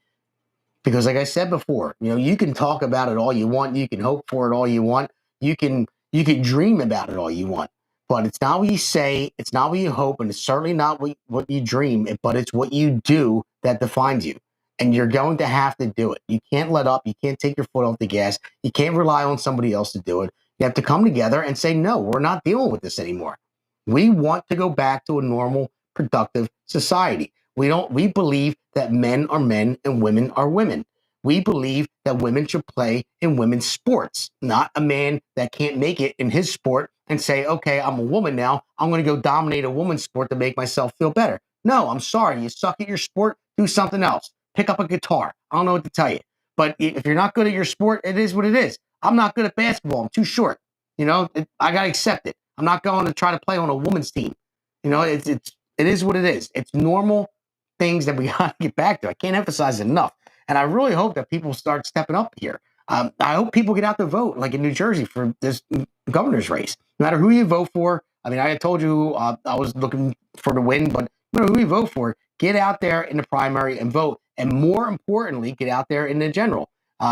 Because like I said before, you can talk about it all you want. You can hope for it all you want. You can dream about it all you want. But it's not what you say. It's not what you hope. And it's certainly not what you dream. But it's what you do that defines you. And you're going to have to do it. You can't let up. You can't take your foot off the gas. You can't rely on somebody else to do it. You have to come together and say, no, we're not dealing with this anymore. We want to go back to a normal, productive society. We believe that men are men and women are women. We believe that women should play in women's sports, not a man that can't make it in his sport and say, okay, I'm a woman now. I'm going to go dominate a woman's sport to make myself feel better. No, I'm sorry. You suck at your sport. Do something else. Pick up a guitar. I don't know what to tell you. But if you're not good at your sport, it is what it is. I'm not good at basketball. I'm too short. I got to accept it. I'm not going to try to play on a woman's team. It is what it is. It's normal things that we got to get back to. I can't emphasize it enough. And I really hope that people start stepping up here. I hope people get out to vote, like in New Jersey, for this governor's race. No matter who you vote for. I mean, I told you I was looking for the win, but no matter who you vote for, get out there in the primary and vote. And more importantly, get out there in the general.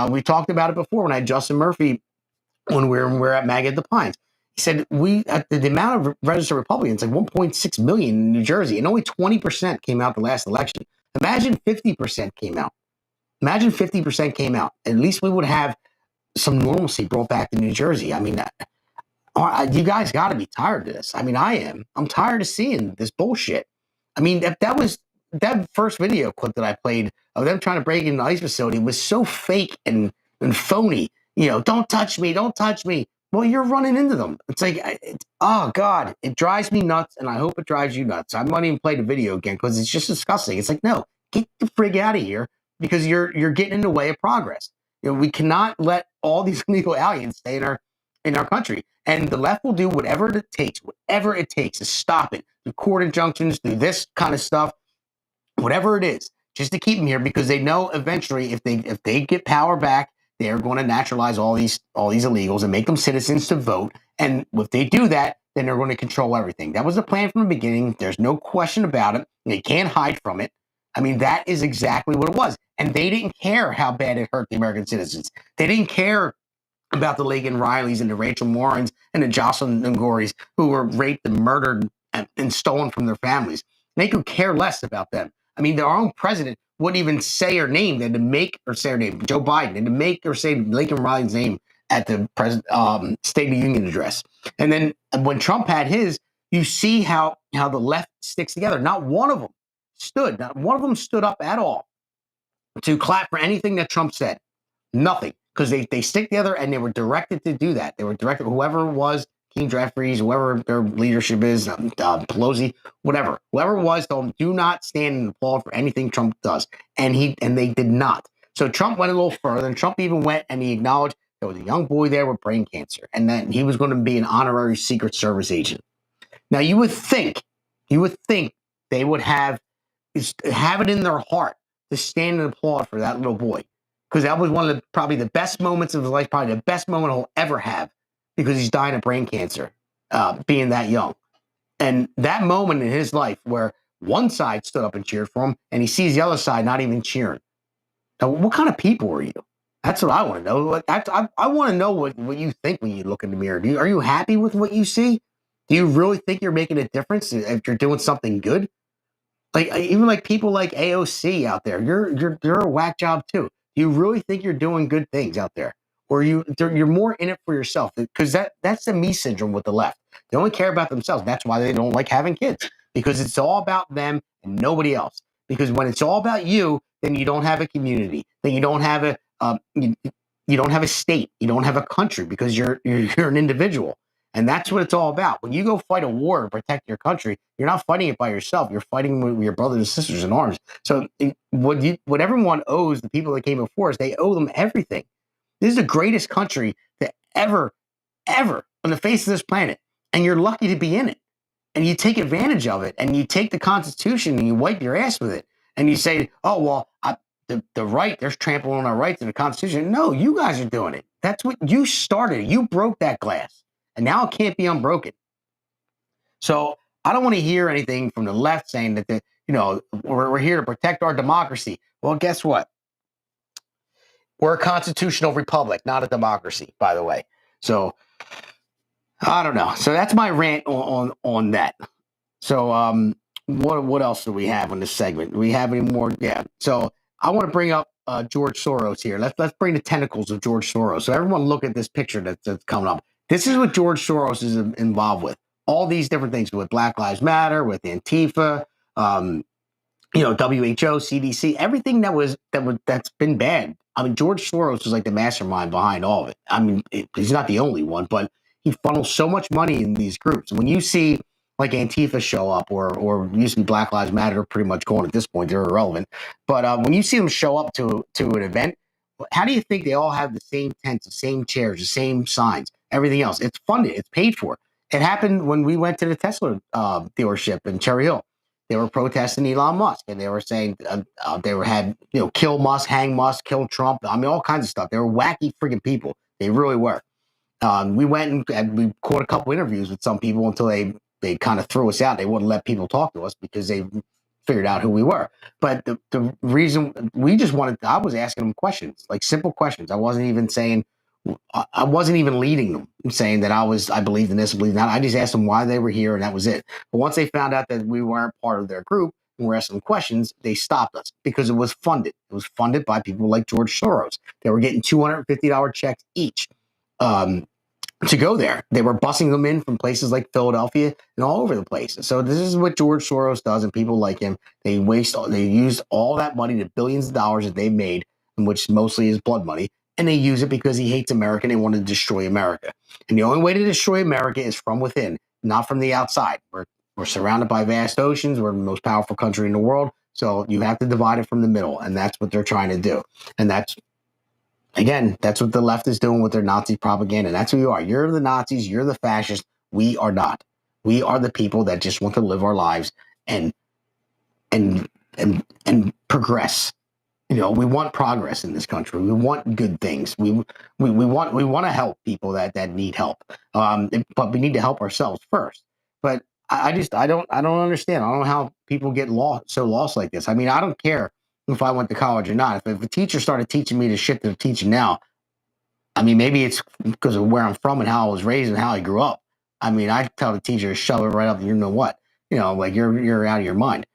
We talked about it before when I had Justin Murphy when we were at MAGA at the Pines. He said the amount of registered Republicans, like 1.6 million in New Jersey, and only 20% came out the last election. Imagine 50% came out. Imagine 50% came out. At least we would have some normalcy brought back to New Jersey. I mean, you guys got to be tired of this. I mean, I am. I'm tired of seeing this bullshit. I mean, that first video clip that I played of them trying to break into the ICE facility was so fake and phony. Don't touch me. Don't touch me. Well, you're running into them. It's like, oh, God, it drives me nuts, and I hope it drives you nuts. I might even play the video again because it's just disgusting. It's like, no, get the frig out of here because you're getting in the way of progress. We cannot let all these illegal aliens stay in our country. And the left will do whatever it takes to stop it. Do court injunctions, do this kind of stuff, whatever it is, just to keep them here because they know eventually if they get power back, they're going to naturalize all these illegals and make them citizens to vote. And if they do that, then they're going to control everything. That was the plan from the beginning. There's no question about it. They can't hide from it. I mean, that is exactly what it was. And they didn't care how bad it hurt the American citizens. They didn't care about the Lagan Rileys and the Rachel Morrins and the Jocelyn Ngoris who were raped and murdered and stolen from their families. They could care less about them. I mean, their own president wouldn't even say her name. They had to make her say her name, Joe Biden. They had to make her say Lagan Riley's name at the State of the Union address. And then when Trump had his, you see how the left sticks together. Not one of them stood up at all to clap for anything that Trump said. Nothing. Because they stick together and they were directed to do that. They were directed, whoever it was, King Jeffries, whoever their leadership is, Pelosi, whatever. Whoever it was, told them, do not stand and applaud for anything Trump does. And they did not. So Trump went a little further, and Trump even went and he acknowledged there was a young boy there with brain cancer, and that he was going to be an honorary Secret Service agent. Now, you would think they would have it in their heart to stand and applaud for that little boy. Because that was one of probably the best moments of his life, probably the best moment he'll ever have, because he's dying of brain cancer, being that young. And that moment in his life where one side stood up and cheered for him, and he sees the other side not even cheering. Now, what kind of people are you? That's what I want to know. I want to know what you think when you look in the mirror. Are you happy with what you see? Do you really think you're making a difference if you're doing something good? Even like people like AOC out there, you're a whack job too. Do you really think you're doing good things out there? Or you're more in it for yourself? Because that's the me syndrome with the left. They only care about themselves. That's why they don't like having kids. Because it's all about them and nobody else. Because when it's all about you, then you don't have a community. Then you don't have you don't have a state. You don't have a country because you're an individual. And that's what it's all about. When you go fight a war to protect your country, you're not fighting it by yourself. You're fighting with your brothers and sisters in arms. So what everyone owes the people that came before us, they owe them everything. This is the greatest country to ever on the face of this planet. And you're lucky to be in it. And you take advantage of it. And you take the Constitution and you wipe your ass with it. And you say, oh, well, the right, there's trampling on our rights in the Constitution. No, you guys are doing it. That's what you started. You broke that glass. And now it can't be unbroken. So I don't want to hear anything from the left saying that, we're here to protect our democracy. Well, guess what? We're a constitutional republic, not a democracy, by the way. So I don't know. So that's my rant on that. So what else do we have on this segment? Do we have any more? Yeah. So I want to bring up George Soros here. Let's bring the tentacles of George Soros. So everyone look at this picture that's coming up. This is what George Soros is involved with. All these different things with Black Lives Matter, with Antifa, WHO, CDC, everything that's been bad. I mean, George Soros is like the mastermind behind all of it. I mean, he's not the only one, but he funnels so much money in these groups. When you see like Antifa show up or used to be Black Lives Matter, pretty much gone at this point, they're irrelevant. But when you see them show up to an event, how do you think they all have the same tents, the same chairs, the same signs, everything else? It's funded. It's paid for. It happened when we went to the Tesla dealership in Cherry Hill. They were protesting Elon Musk, and they were saying had kill Musk, hang Musk, kill Trump. I mean, all kinds of stuff. They were wacky freaking people. They really were. We went and we caught a couple interviews with some people until they kind of threw us out. They wouldn't let people talk to us because they figured out who we were. But the reason we just I was asking them questions, like simple questions. I wasn't even leading them, saying that I believed in this, believed in that. I just asked them why they were here, and that was it. But once they found out that we weren't part of their group and we're asking them questions, they stopped us because it was funded. It was funded by people like George Soros. They were getting $250 checks each to go there. They were busing them in from places like Philadelphia and all over the place. So this is what George Soros does, and people like him. They use all that money, the billions of dollars that they made, which mostly is blood money, and they use it because he hates America and they want to destroy America. And the only way to destroy America is from within, not from the outside. We're surrounded by vast oceans. We're the most powerful country in the world. So you have to divide it from the middle, and that's what they're trying to do. And that's what the left is doing with their Nazi propaganda. That's who you are. You're the Nazis. You're the fascists. We are not. We are the people that just want to live our lives and and progress. We want progress in this country. We want good things. We want to help people that need help. But we need to help ourselves first. But I don't understand. I don't know how people get so lost like this. I mean, I don't care if I went to college or not. If a teacher started teaching me the shit they're teaching now, I mean, maybe it's because of where I'm from and how I was raised and how I grew up. I mean, I tell the teacher to shove it right up. You know what? Like you're out of your mind.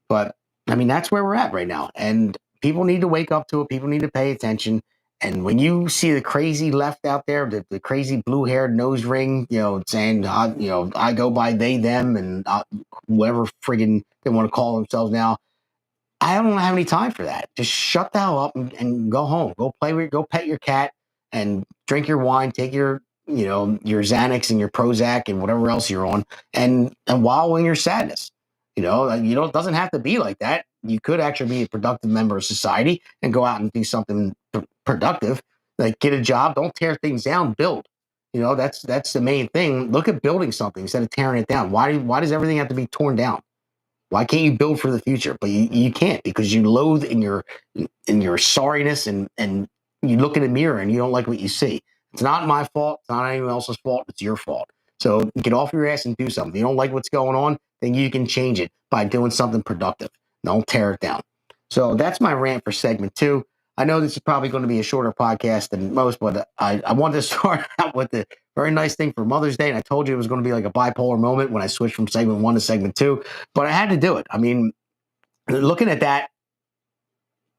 But I mean, that's where we're at right now. And people need to wake up to it. People need to pay attention. And when you see the crazy left out there, the crazy blue-haired nose ring, saying, I go by they, them, and whatever friggin' they want to call themselves now, I don't have any time for that. Just shut the hell up and go home. Go go pet your cat and drink your wine, take your Xanax and your Prozac and whatever else you're on and wallow in your sadness. It doesn't have to be like that. You could actually be a productive member of society and go out and do something productive, like get a job. Don't tear things down, build. That's the main thing. Look at building something instead of tearing it down. Why does everything have to be torn down? Why can't you build for the future? But you can't because you loathe in your sorriness and you look in the mirror and you don't like what you see. It's not my fault. It's not anyone else's fault. It's your fault. So get off your ass and do something. If you don't like what's going on, then you can change it by doing something productive. Don't tear it down. So that's my rant for segment 2. I know this is probably going to be a shorter podcast than most, but I wanted to start out with the very nice thing for Mother's Day. And I told you it was going to be like a bipolar moment when I switched from segment 1 to segment 2, but I had to do it. I mean, looking at that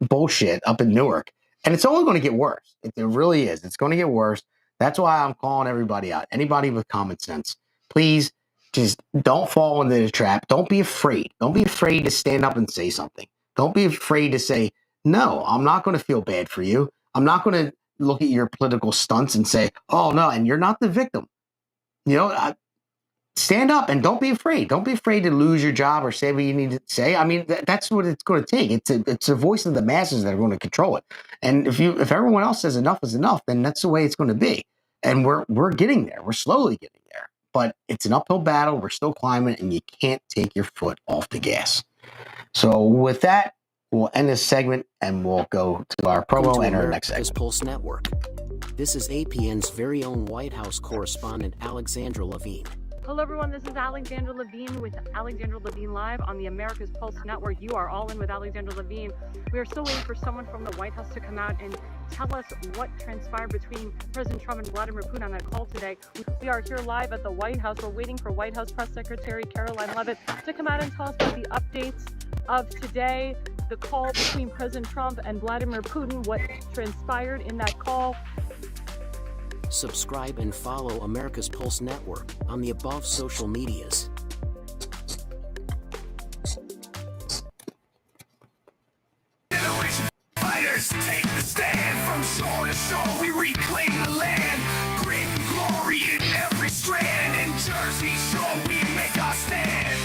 bullshit up in Newark, and it's only going to get worse. It really is. It's going to get worse. That's why I'm calling everybody out. Anybody with common sense, please just don't fall into the trap. Don't be afraid. Don't be afraid to stand up and say something. Don't be afraid to say, no, I'm not going to feel bad for you. I'm not going to look at your political stunts and say, oh, no, and you're not the victim. Stand up and don't be afraid. Don't be afraid to lose your job or say what you need to say. I mean, that's what it's going to take. It's a voice of the masses that are going to control it. And if everyone else says enough is enough, then that's the way it's going to be. And we're getting there. We're slowly getting there. But it's an uphill battle. We're still climbing, and you can't take your foot off the gas. So with that, we'll end this segment, and we'll go to our promo and our next segment. Pulse Network. This is APN's very own White House correspondent, Alexandra Levine. Hello, everyone. This is Alexandra Levine with Alexandra Levine Live on the America's Pulse Network. You are all in with Alexandra Levine. We are still waiting for someone from the White House to come out and tell us what transpired between President Trump and Vladimir Putin on that call today. We are here live at the White House. We're waiting for White House Press Secretary Caroline Leavitt to come out and tell us about the updates of today, the call between President Trump and Vladimir Putin, what transpired in that call. Subscribe and follow America's Pulse Network on the above social medias. Generation fighters take the stand from shore to shore. We reclaim the land. Grit and glory in every strand. In Jersey Shore, we make our stand.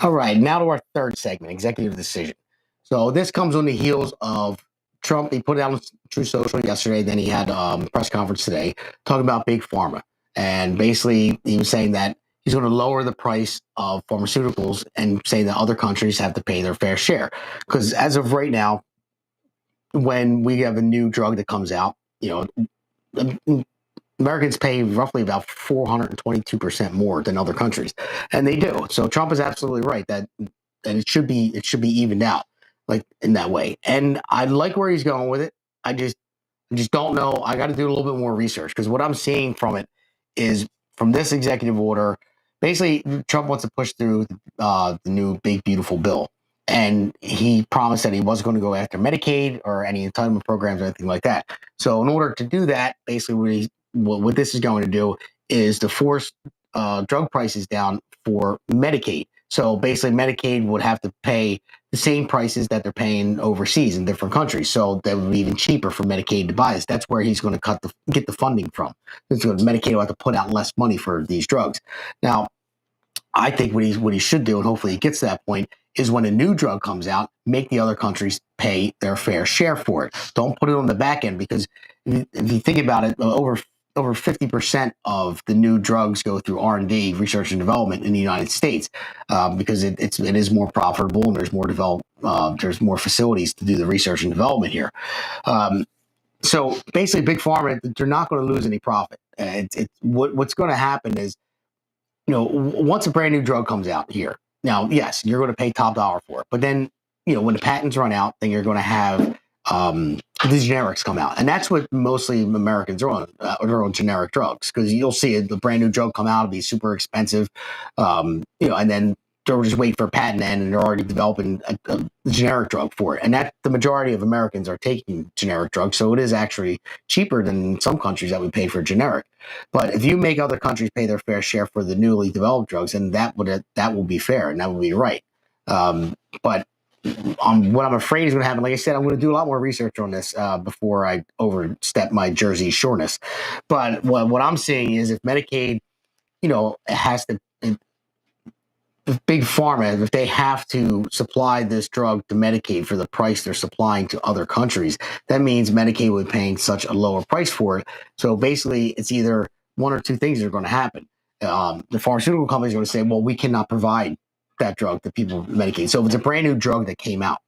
All right, now to our third segment, executive decision. So this comes on the heels of Trump. He put it out on Truth Social yesterday. Then he had a press conference today talking about big pharma. And basically, he was saying that he's going to lower the price of pharmaceuticals and saying that other countries have to pay their fair share. Because as of right now, when we have a new drug that comes out, Americans pay roughly about 422% more than other countries, and they do. So Trump is absolutely right that it should be evened out like in that way. And I like where he's going with it. I just don't know. I got to do a little bit more research because what I'm seeing from it is from this executive order, basically Trump wants to push through the new big beautiful bill. And he promised that he wasn't going to go after Medicaid or any entitlement programs or anything like that. So in order to do that, basically what this is going to do is to force drug prices down for Medicaid. So basically Medicaid would have to pay the same prices that they're paying overseas in different countries. So that would be even cheaper for Medicaid to buy this. That's where he's going to get the funding from. Medicaid will have to put out less money for these drugs. Now, I think what he should do, and hopefully he gets to that point, is when a new drug comes out, make the other countries pay their fair share for it. Don't put it on the back end because if you think about it, over over 50% of the new drugs go through R&D, research and development in the United States, because it is more profitable and there's there's more facilities to do the research and development here. So basically, big pharma, they're not going to lose any profit. What's going to happen is, once a brand new drug comes out here, now, yes, you're going to pay top dollar for it. But then, when the patents run out, then you're going to have these generics come out. And that's what mostly Americans are on generic drugs, because you'll see the brand new drug come out, it'll be super expensive, and then they'll just wait for a patent end and they're already developing a generic drug for it. And that the majority of Americans are taking generic drugs. So it is actually cheaper than some countries that we pay for generic. But if you make other countries pay their fair share for the newly developed drugs, then that will be fair and that will be right. But what I'm afraid is going to happen, like I said, I'm going to do a lot more research on this before I overstep my Jersey sureness. But what I'm seeing is if Medicaid, has to, if big pharma, if they have to supply this drug to Medicaid for the price they're supplying to other countries, that means Medicaid will be paying such a lower price for it. So basically, it's either one or two things that are going to happen. The pharmaceutical companies are going to say, well, we cannot provide that drug to people with Medicaid. So if it's a brand new drug that came out,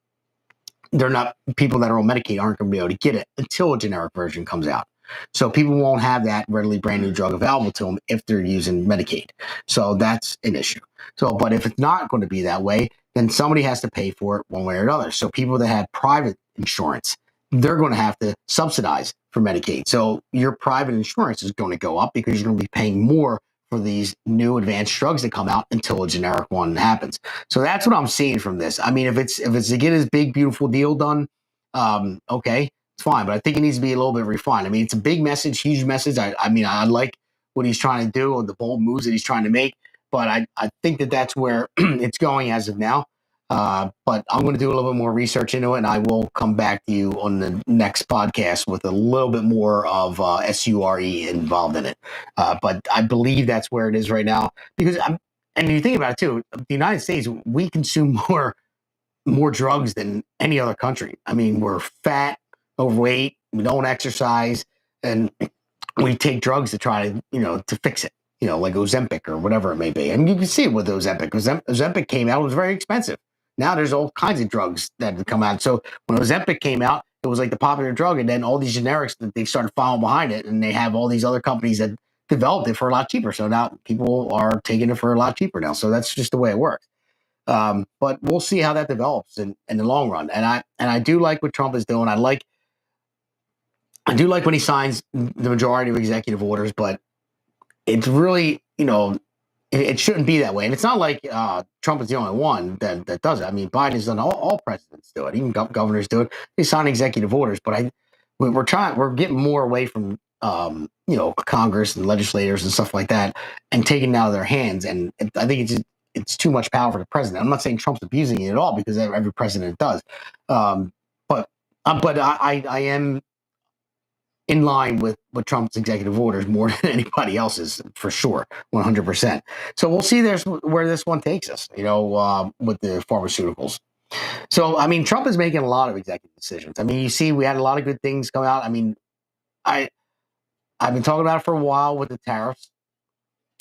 people that are on Medicaid aren't going to be able to get it until a generic version comes out. So people won't have that readily brand new drug available to them if they're using Medicaid. So that's an issue. So, but if it's not going to be that way, then somebody has to pay for it one way or another. So people that have private insurance, they're going to have to subsidize for Medicaid. So your private insurance is going to go up because you're going to be paying more for these new advanced drugs that come out until a generic one happens. So that's what I'm seeing from this. I mean, if it's to get his big, beautiful deal done, okay, it's fine. But I think it needs to be a little bit refined. I mean, it's a big message, huge message. I mean, I like what he's trying to do or the bold moves that he's trying to make. But I think that's where it's going as of now. But I'm going to do a little bit more research into it, and I will come back to you on the next podcast with a little bit more of SURE involved in it. But I believe that's where it is right now. Because and you think about it too, the United States, we consume more drugs than any other country. I mean, we're fat, overweight, we don't exercise, and we take drugs to try to, to fix it. Like Ozempic or whatever it may be. And you can see it with Ozempic. Ozempic came out, it was very expensive. Now there's all kinds of drugs that have come out. So when Ozempic came out, it was like the popular drug, and then all these generics that they started following behind it, and they have all these other companies that developed it for a lot cheaper. So now people are taking it for a lot cheaper now. So that's just the way it works. But we'll see how that develops in the long run. And I do like what Trump is doing. I do like when he signs the majority of executive orders, but it's really, it shouldn't be that way. And it's not like Trump is the only one that does it. I mean, Biden has done all presidents do it. Even governors do it. They sign executive orders. But we're getting more away from, Congress and legislators and stuff like that and taking it out of their hands. And I think it's too much power for the president. I'm not saying Trump's abusing it at all, because every president does. But I am in line with Trump's executive orders more than anybody else's, for sure, 100%. So we'll see where this one takes us, with the pharmaceuticals. So, I mean, Trump is making a lot of executive decisions. I mean, you see, we had a lot of good things come out. I mean, I've been talking about it for a while with the tariffs.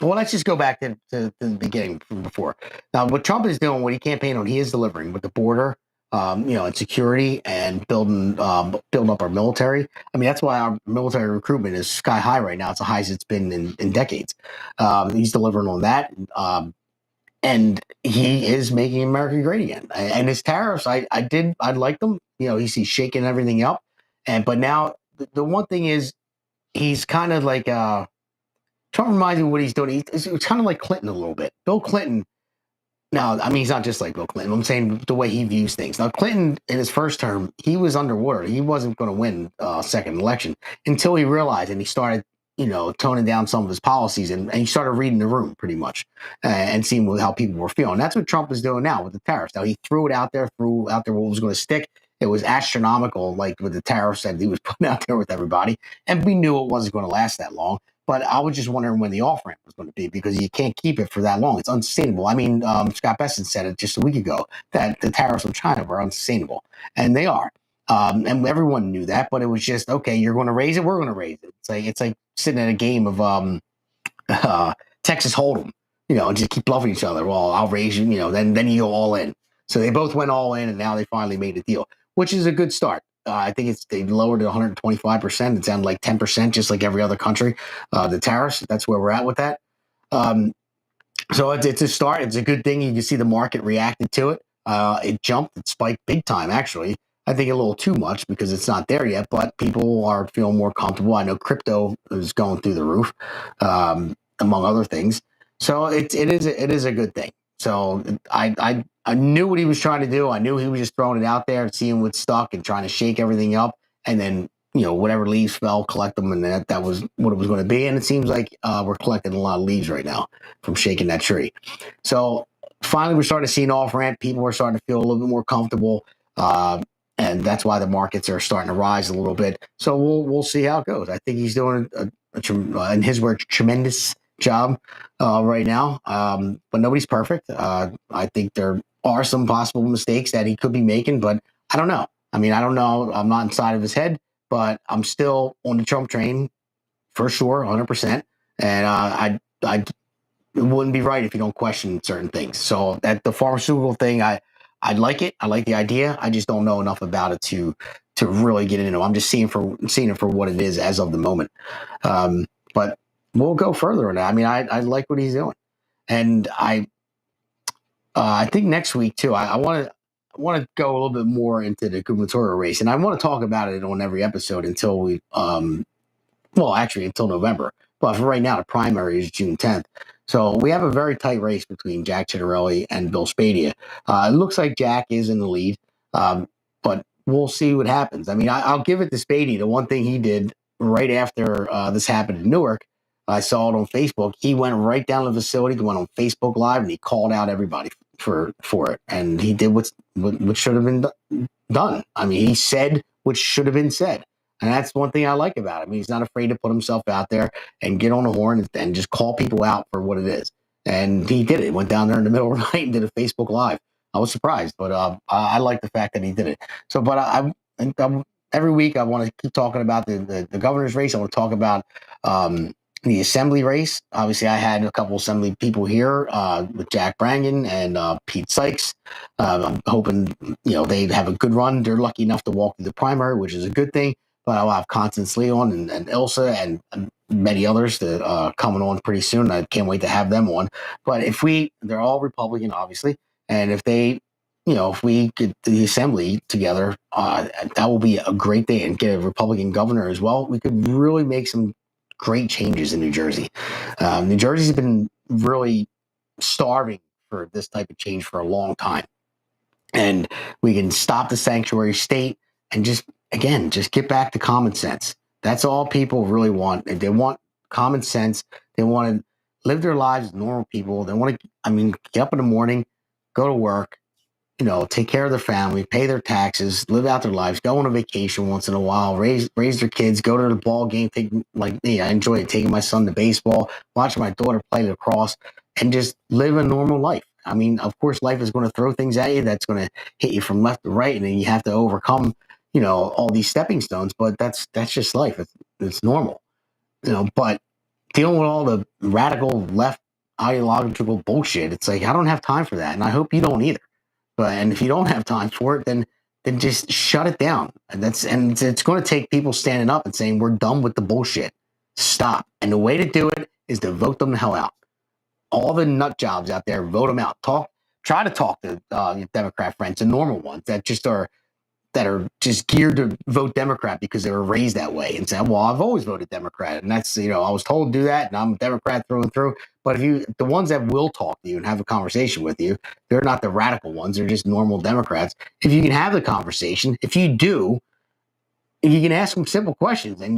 Well, let's just go back to the beginning from before. Now, what Trump is doing, what he campaigned on, he is delivering with the border, and security and building up our military. I mean, that's why our military recruitment is sky high right now. It's the highest it's been in decades. He's delivering on that. And he is making America great again. And his tariffs, I like them. He's shaking everything up. But now the one thing is, he's kind of like, Trump reminds me of what he's doing. It's kind of like Clinton a little bit. Bill Clinton. Now, I mean, he's not just like Bill Clinton. I'm saying the way he views things. Now, Clinton, in his first term, he was underwater. He wasn't going to win second election until he realized, and he started, toning down some of his policies, and he started reading the room pretty much and seeing how people were feeling. That's what Trump is doing now with the tariffs. Now, he threw out there what was going to stick. It was astronomical, like with the tariffs that he was putting out there with everybody. And we knew it wasn't going to last that long. But I was just wondering when the off-ramp was going to be, because you can't keep it for that long. It's unsustainable. I mean, Scott Bessent said it just a week ago that the tariffs on China were unsustainable, and they are. And everyone knew that, but it was just, okay, you're going to raise it, we're going to raise it. It's like sitting at a game of Texas Hold'em, and just keep bluffing each other. Well, I'll raise you, then you go all in. So they both went all in, and now they finally made a deal, which is a good start. I think they lowered it 125%. It sounded like 10%, just like every other country. The tariffs, that's where we're at with that. So it's a start. It's a good thing. You can see the market reacted to it. It jumped. It spiked big time, actually. I think a little too much because it's not there yet, but people are feeling more comfortable. I know crypto is going through the roof, among other things. So it is a good thing. So I knew what he was trying to do. I knew he was just throwing it out there and seeing what stuck and trying to shake everything up. And then, whatever leaves fell, collect them. And that was what it was going to be. And it seems like we're collecting a lot of leaves right now from shaking that tree. So finally, we're starting to see an off ramp. People are starting to feel a little bit more comfortable. And that's why the markets are starting to rise a little bit. So we'll see how it goes. I think he's doing in his words, tremendous job right now. But nobody's perfect. I think there are some possible mistakes that he could be making, but I don't know. I mean, I don't know. I'm not inside of his head, but I'm still on the Trump train for sure, 100%. And it wouldn't be right if you don't question certain things. So that the pharmaceutical thing, I like it. I like the idea. I just don't know enough about it to really get into it. I'm just seeing it for what it is as of the moment. But we'll go further on that. I mean, I like what he's doing, and I think next week too. I want to go a little bit more into the gubernatorial race, and I want to talk about it on every episode until we, actually until November. But for right now, the primary is June 10th. So we have a very tight race between Jack Ciattarelli and Bill Spadea. It looks like Jack is in the lead, but we'll see what happens. I mean, I'll give it to Spadea. The one thing he did right after this happened in Newark, I saw it on Facebook. He went right down to the facility, went on Facebook Live, and he called out everybody for it. And he did what should have been done. I mean, he said what should have been said. And that's one thing I like about him. He's not afraid to put himself out there and get on the horn and just call people out for what it is. And he did it. Went down there in the middle of the night and did a Facebook Live. I was surprised, but I like the fact that he did it. So, but I'm every week I want to keep talking about the governor's race. I want to talk about the assembly race. Obviously, I had a couple assembly people here with Jack Brangan and Pete Sykes. I'm hoping they'd have a good run. They're lucky enough to walk through the primary, which is a good thing. But I'll have Constance Leon and Ilsa and many others that coming on pretty soon. I can't wait to have them on. But they're all Republican, obviously, and if we get the assembly together, that will be a great thing. And get a Republican governor as well. We could really make some great changes in New Jersey. New Jersey's been really starving for this type of change for a long time. And we can stop the sanctuary state and just get back to common sense. That's all people really want. They want common sense. They want to live their lives as normal people. They want to, get up in the morning, go to work, take care of their family, pay their taxes, live out their lives, go on a vacation once in a while, raise their kids, go to the ball game, like me. I enjoy taking my son to baseball, watching my daughter play lacrosse, and just live a normal life. I mean, of course, life is going to throw things at you that's going to hit you from left to right, and then you have to overcome, all these stepping stones. But that's just life. It's normal, But dealing with all the radical left ideological bullshit, it's like I don't have time for that, and I hope you don't either. And if you don't have time for it, then just shut it down. And it's going to take people standing up and saying we're done with the bullshit. Stop. And the way to do it is to vote them the hell out. All the nut jobs out there, vote them out. Try to talk to your Democrat friends, the normal ones that are just geared to vote Democrat because they were raised that way and say, well, I've always voted Democrat. And that's, I was told to do that and I'm a Democrat through and through. But the ones that will talk to you and have a conversation with you, they're not the radical ones. They're just normal Democrats. If you can have the conversation, if you do, you can ask them simple questions and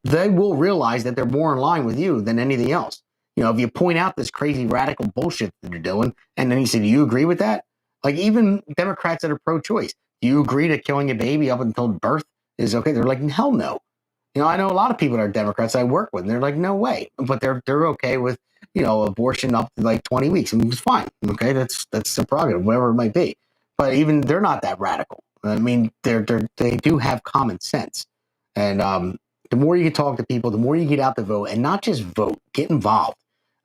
they will realize that they're more in line with you than anything else. If you point out this crazy radical bullshit that they're doing, and then you say, do you agree with that? Like even Democrats that are pro-choice, do you agree that killing a baby up until birth is okay? They're like, hell no. I know a lot of people that are Democrats I work with, and they're like, no way. But they're okay with, abortion up to like 20 weeks. And it's fine. Okay, that's their prerogative, whatever it might be. But even they're not that radical. I mean, they do have common sense. And the more you can talk to people, the more you get out to vote, and not just vote, get involved.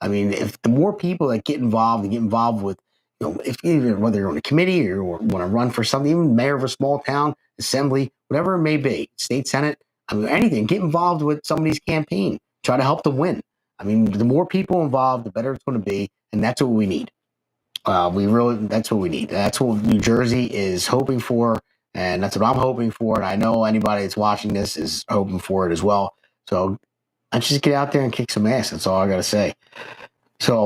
I mean, if the more people that get involved and get involved with, if even whether you're on a committee or want to run for something, even mayor of a small town, assembly, whatever it may be, state senate, I mean, anything, get involved with somebody's campaign. Try to help them win. I mean, the more people involved, the better it's going to be, and that's what we need. That's what we need. That's what New Jersey is hoping for, and that's what I'm hoping for. And I know anybody that's watching this is hoping for it as well. So let's just get out there and kick some ass. That's all I got to say. So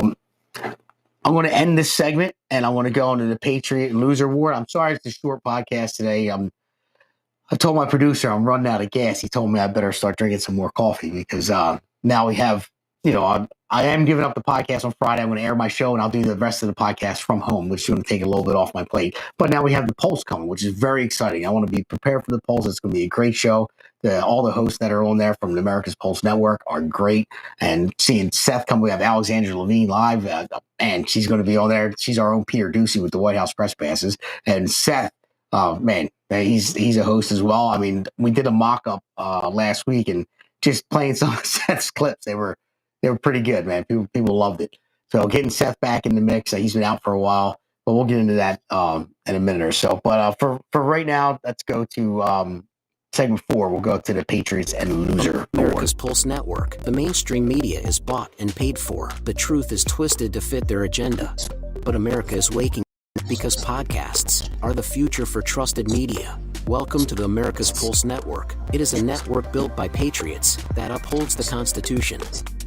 I'm going to end this segment, and I want to go into the Patriot and Loser Award. I'm sorry it's a short podcast today. I told my producer I'm running out of gas. He told me I better start drinking some more coffee because now we have, I am giving up the podcast on Friday. I'm going to air my show, and I'll do the rest of the podcast from home, which is going to take a little bit off my plate. But now we have the Pulse coming, which is very exciting. I want to be prepared for the Pulse. It's going to be a great show. All the hosts that are on there from the America's Pulse Network are great. And seeing Seth come, we have Alexandra Levine live, and she's going to be on there. She's our own Peter Ducey with the White House press passes. And Seth, man, he's a host as well. I mean, we did a mock-up last week, and just playing some of Seth's clips, they were pretty good, man. People loved it. So getting Seth back in the mix, he's been out for a while, but we'll get into that in a minute or so. But for right now, let's go to segment 4. We'll go to the Patriots and Loser America's Pulse Network. The mainstream media is bought and paid for. The truth is twisted to fit their agenda. But America is waking up because podcasts are the future for trusted media. Welcome to the America's Pulse Network. It is a network built by patriots that upholds the Constitution.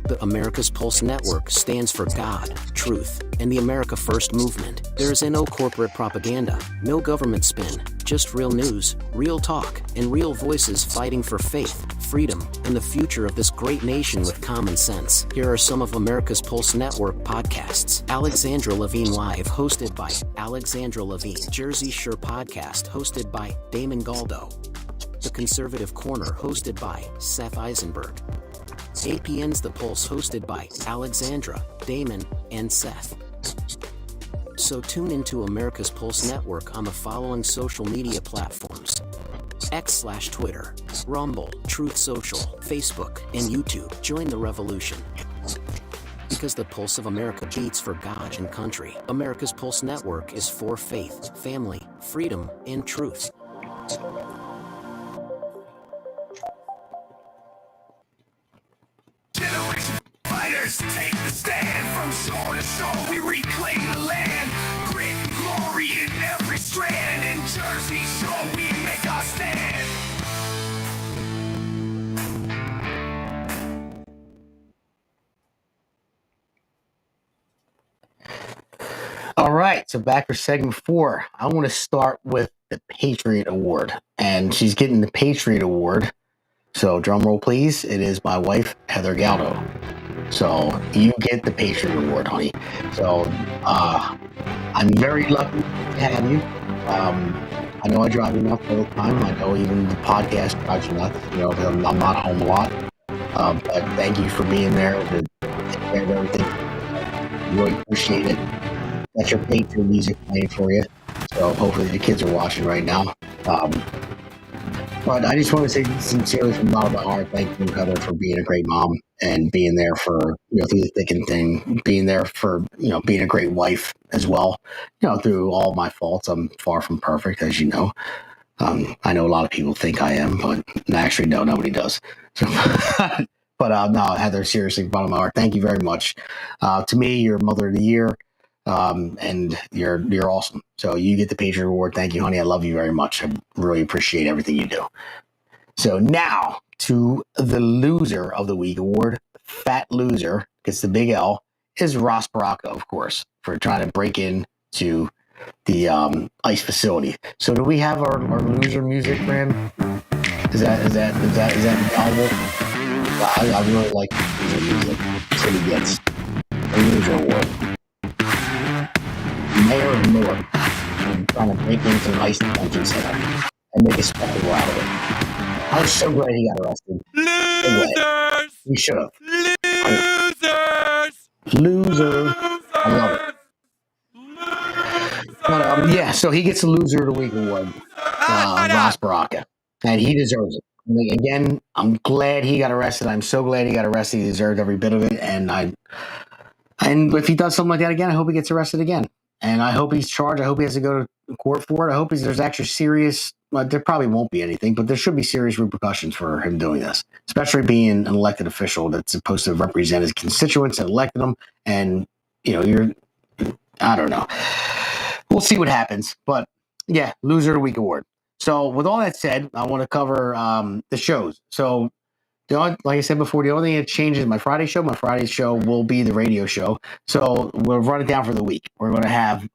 The America's Pulse Network stands for God, truth, and the America First movement. There is no corporate propaganda, no government spin, just real news, real talk, and real voices fighting for faith, freedom, and the future of this great nation with common sense. Here are some of America's Pulse Network podcasts. Alexandra Levine Live, hosted by Alexandra Levine. Jersey Shore Podcast, hosted by Damon Galdo. The Conservative Corner, hosted by Seth Eisenberg. APN's The Pulse, hosted by Alexandra, Damon, and Seth. So tune into America's Pulse Network on the following social media platforms: X/Twitter, Rumble, Truth Social, Facebook, and YouTube. Join the revolution. Because the pulse of America beats for God and country. America's Pulse Network is for faith, family, freedom, and truth. Generation fighters take the stand from shore to shore. We reclaim the land. Grit and glory in every strand. In Jersey Shore, we make our stand. All right, so back for segment 4. I want to start with the Patriot Award, and she's getting the Patriot Award. So drum roll, please. It is my wife, Heather Galdo. So you get the Patriot Award, honey. So I'm very lucky to have you. I know I drive you nuts all the time. I know even the podcast drives you nuts. Because I'm not home a lot. But thank you for being there to take care of everything. Really appreciate it. Got your Patriot music playing for you. So hopefully the kids are watching right now. But I just want to say sincerely from the bottom of my heart, thank you, Heather, for being a great mom and being there for, through the thick and thin, being there for, being a great wife as well. Through all my faults, I'm far from perfect, as you know. I know a lot of people think I am, but actually, no, nobody does. So, but no, Heather, seriously, from the bottom of my heart, thank you very much. To me, you're Mother of the Year. And you're awesome. So you get the Patriot Award. Thank you, honey. I love you very much. I really appreciate everything you do. So now to the Loser of the Week award. Fat loser gets the big L is Ross Baraka, of course, for trying to break into the ICE facility. So do we have our loser music for him? Is that available? I really like the music. So he gets a loser award. Mayor of Newark trying to break into an ICE detention center and make a spectacle out of it. I was so glad he got arrested. Losers! We should have. Losers! Loser. I love it. But, yeah, so he gets the Loser of the Week award, Ross Baraka, and he deserves it. Again, I'm glad he got arrested. I'm so glad he got arrested. He deserved every bit of it. And if he does something like that again, I hope he gets arrested again. And I hope he's charged. I hope he has to go to court for it. I hope there's actually serious. Well, there probably won't be anything, but there should be serious repercussions for him doing this, especially being an elected official that's supposed to represent his constituents and elected them. And I don't know. We'll see what happens. But yeah, Loser of the Week award. So with all that said, I want to cover the shows. So like I said before, the only thing that changes my Friday show. My Friday show will be the radio show. So we'll run it down for the week. We're going to have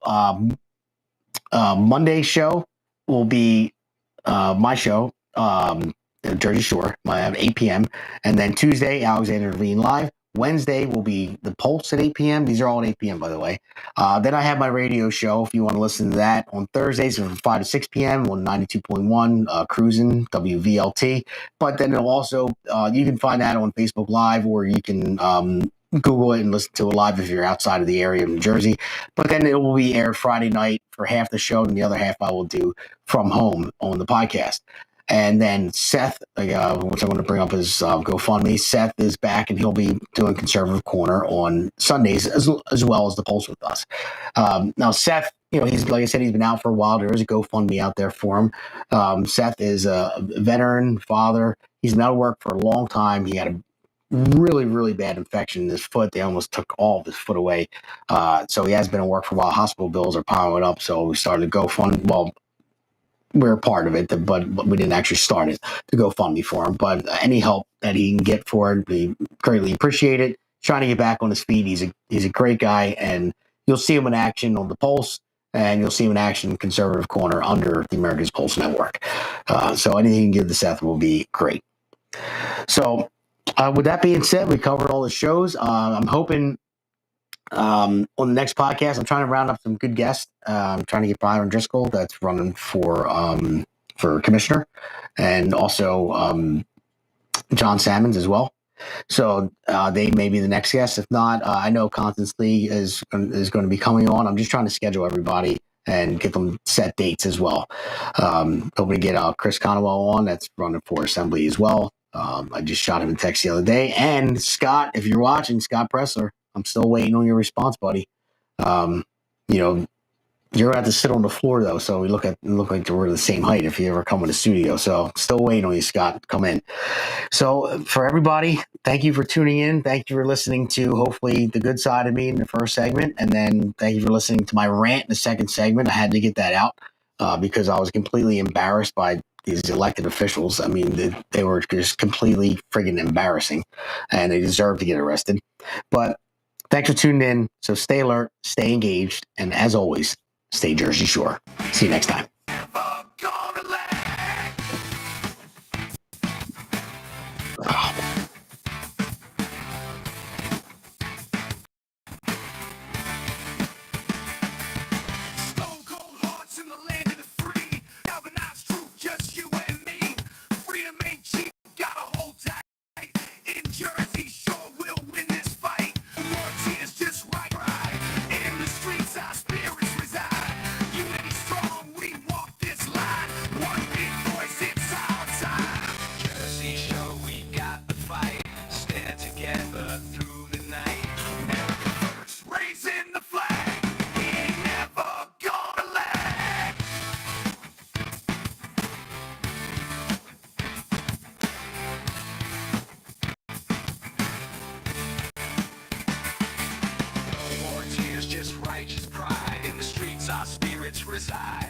Monday show will be my show, Jersey Shore, at 8 p.m. And then Tuesday, Alexander Levine Live. Wednesday will be The Pulse at 8 p.m. These are all at 8 p.m., by the way. Then I have my radio show, if you want to listen to that, on Thursdays from 5 to 6 p.m. on 92.1, Cruisin', WVLT. But then it'll also, you can find that on Facebook Live, or you can Google it and listen to it live if you're outside of the area of New Jersey. But then it will be aired Friday night for half the show, and the other half I will do from home on the podcast. And then Seth, which I want to bring up is GoFundMe. Seth is back, and he'll be doing Conservative Corner on Sundays as well as the Pulse with us. Now, Seth, he's, like I said, he's been out for a while. There is a GoFundMe out there for him. Seth is a veteran father. He's been out of work for a long time. He had a really, really bad infection in his foot. They almost took all of his foot away. So he has been at work for a while. Hospital bills are piling up. So we started GoFundMe. Well, we're a part of it, but we didn't actually start it to GoFundMe for him. But any help that he can get for it, we greatly appreciate it. Trying to get back on his feet. He's a great guy, and you'll see him in action on the Pulse, and you'll see him in action in Conservative Corner under the America's Pulse Network. So anything you can give to Seth will be great. So with that being said, we covered all the shows. I'm hoping on the next podcast, I'm trying to round up some good guests. I'm trying to get Byron Driscoll, that's running for commissioner, and also John Salmons as well. So they may be the next guest. If not, I know Constance Lee is going to be coming on. I'm just trying to schedule everybody and get them set dates as well. Hoping to get Chris Conwell on, that's running for Assembly as well. I just shot him a text the other day. And Scott, if you're watching, Scott Pressler, I'm still waiting on your response, buddy. You're going to have to sit on the floor, though, so we look like we're the same height if you ever come in the studio. So still waiting on you, Scott. Come in. So for everybody, thank you for tuning in. Thank you for listening to, hopefully, the good side of me in the first segment. And then thank you for listening to my rant in the second segment. I had to get that out because I was completely embarrassed by these elected officials. I mean, they were just completely friggin' embarrassing, and they deserve to get arrested. But thanks for tuning in. So stay alert, stay engaged, and as always, stay Jersey Shore. See you next time. Righteous pride in the streets, our spirits reside.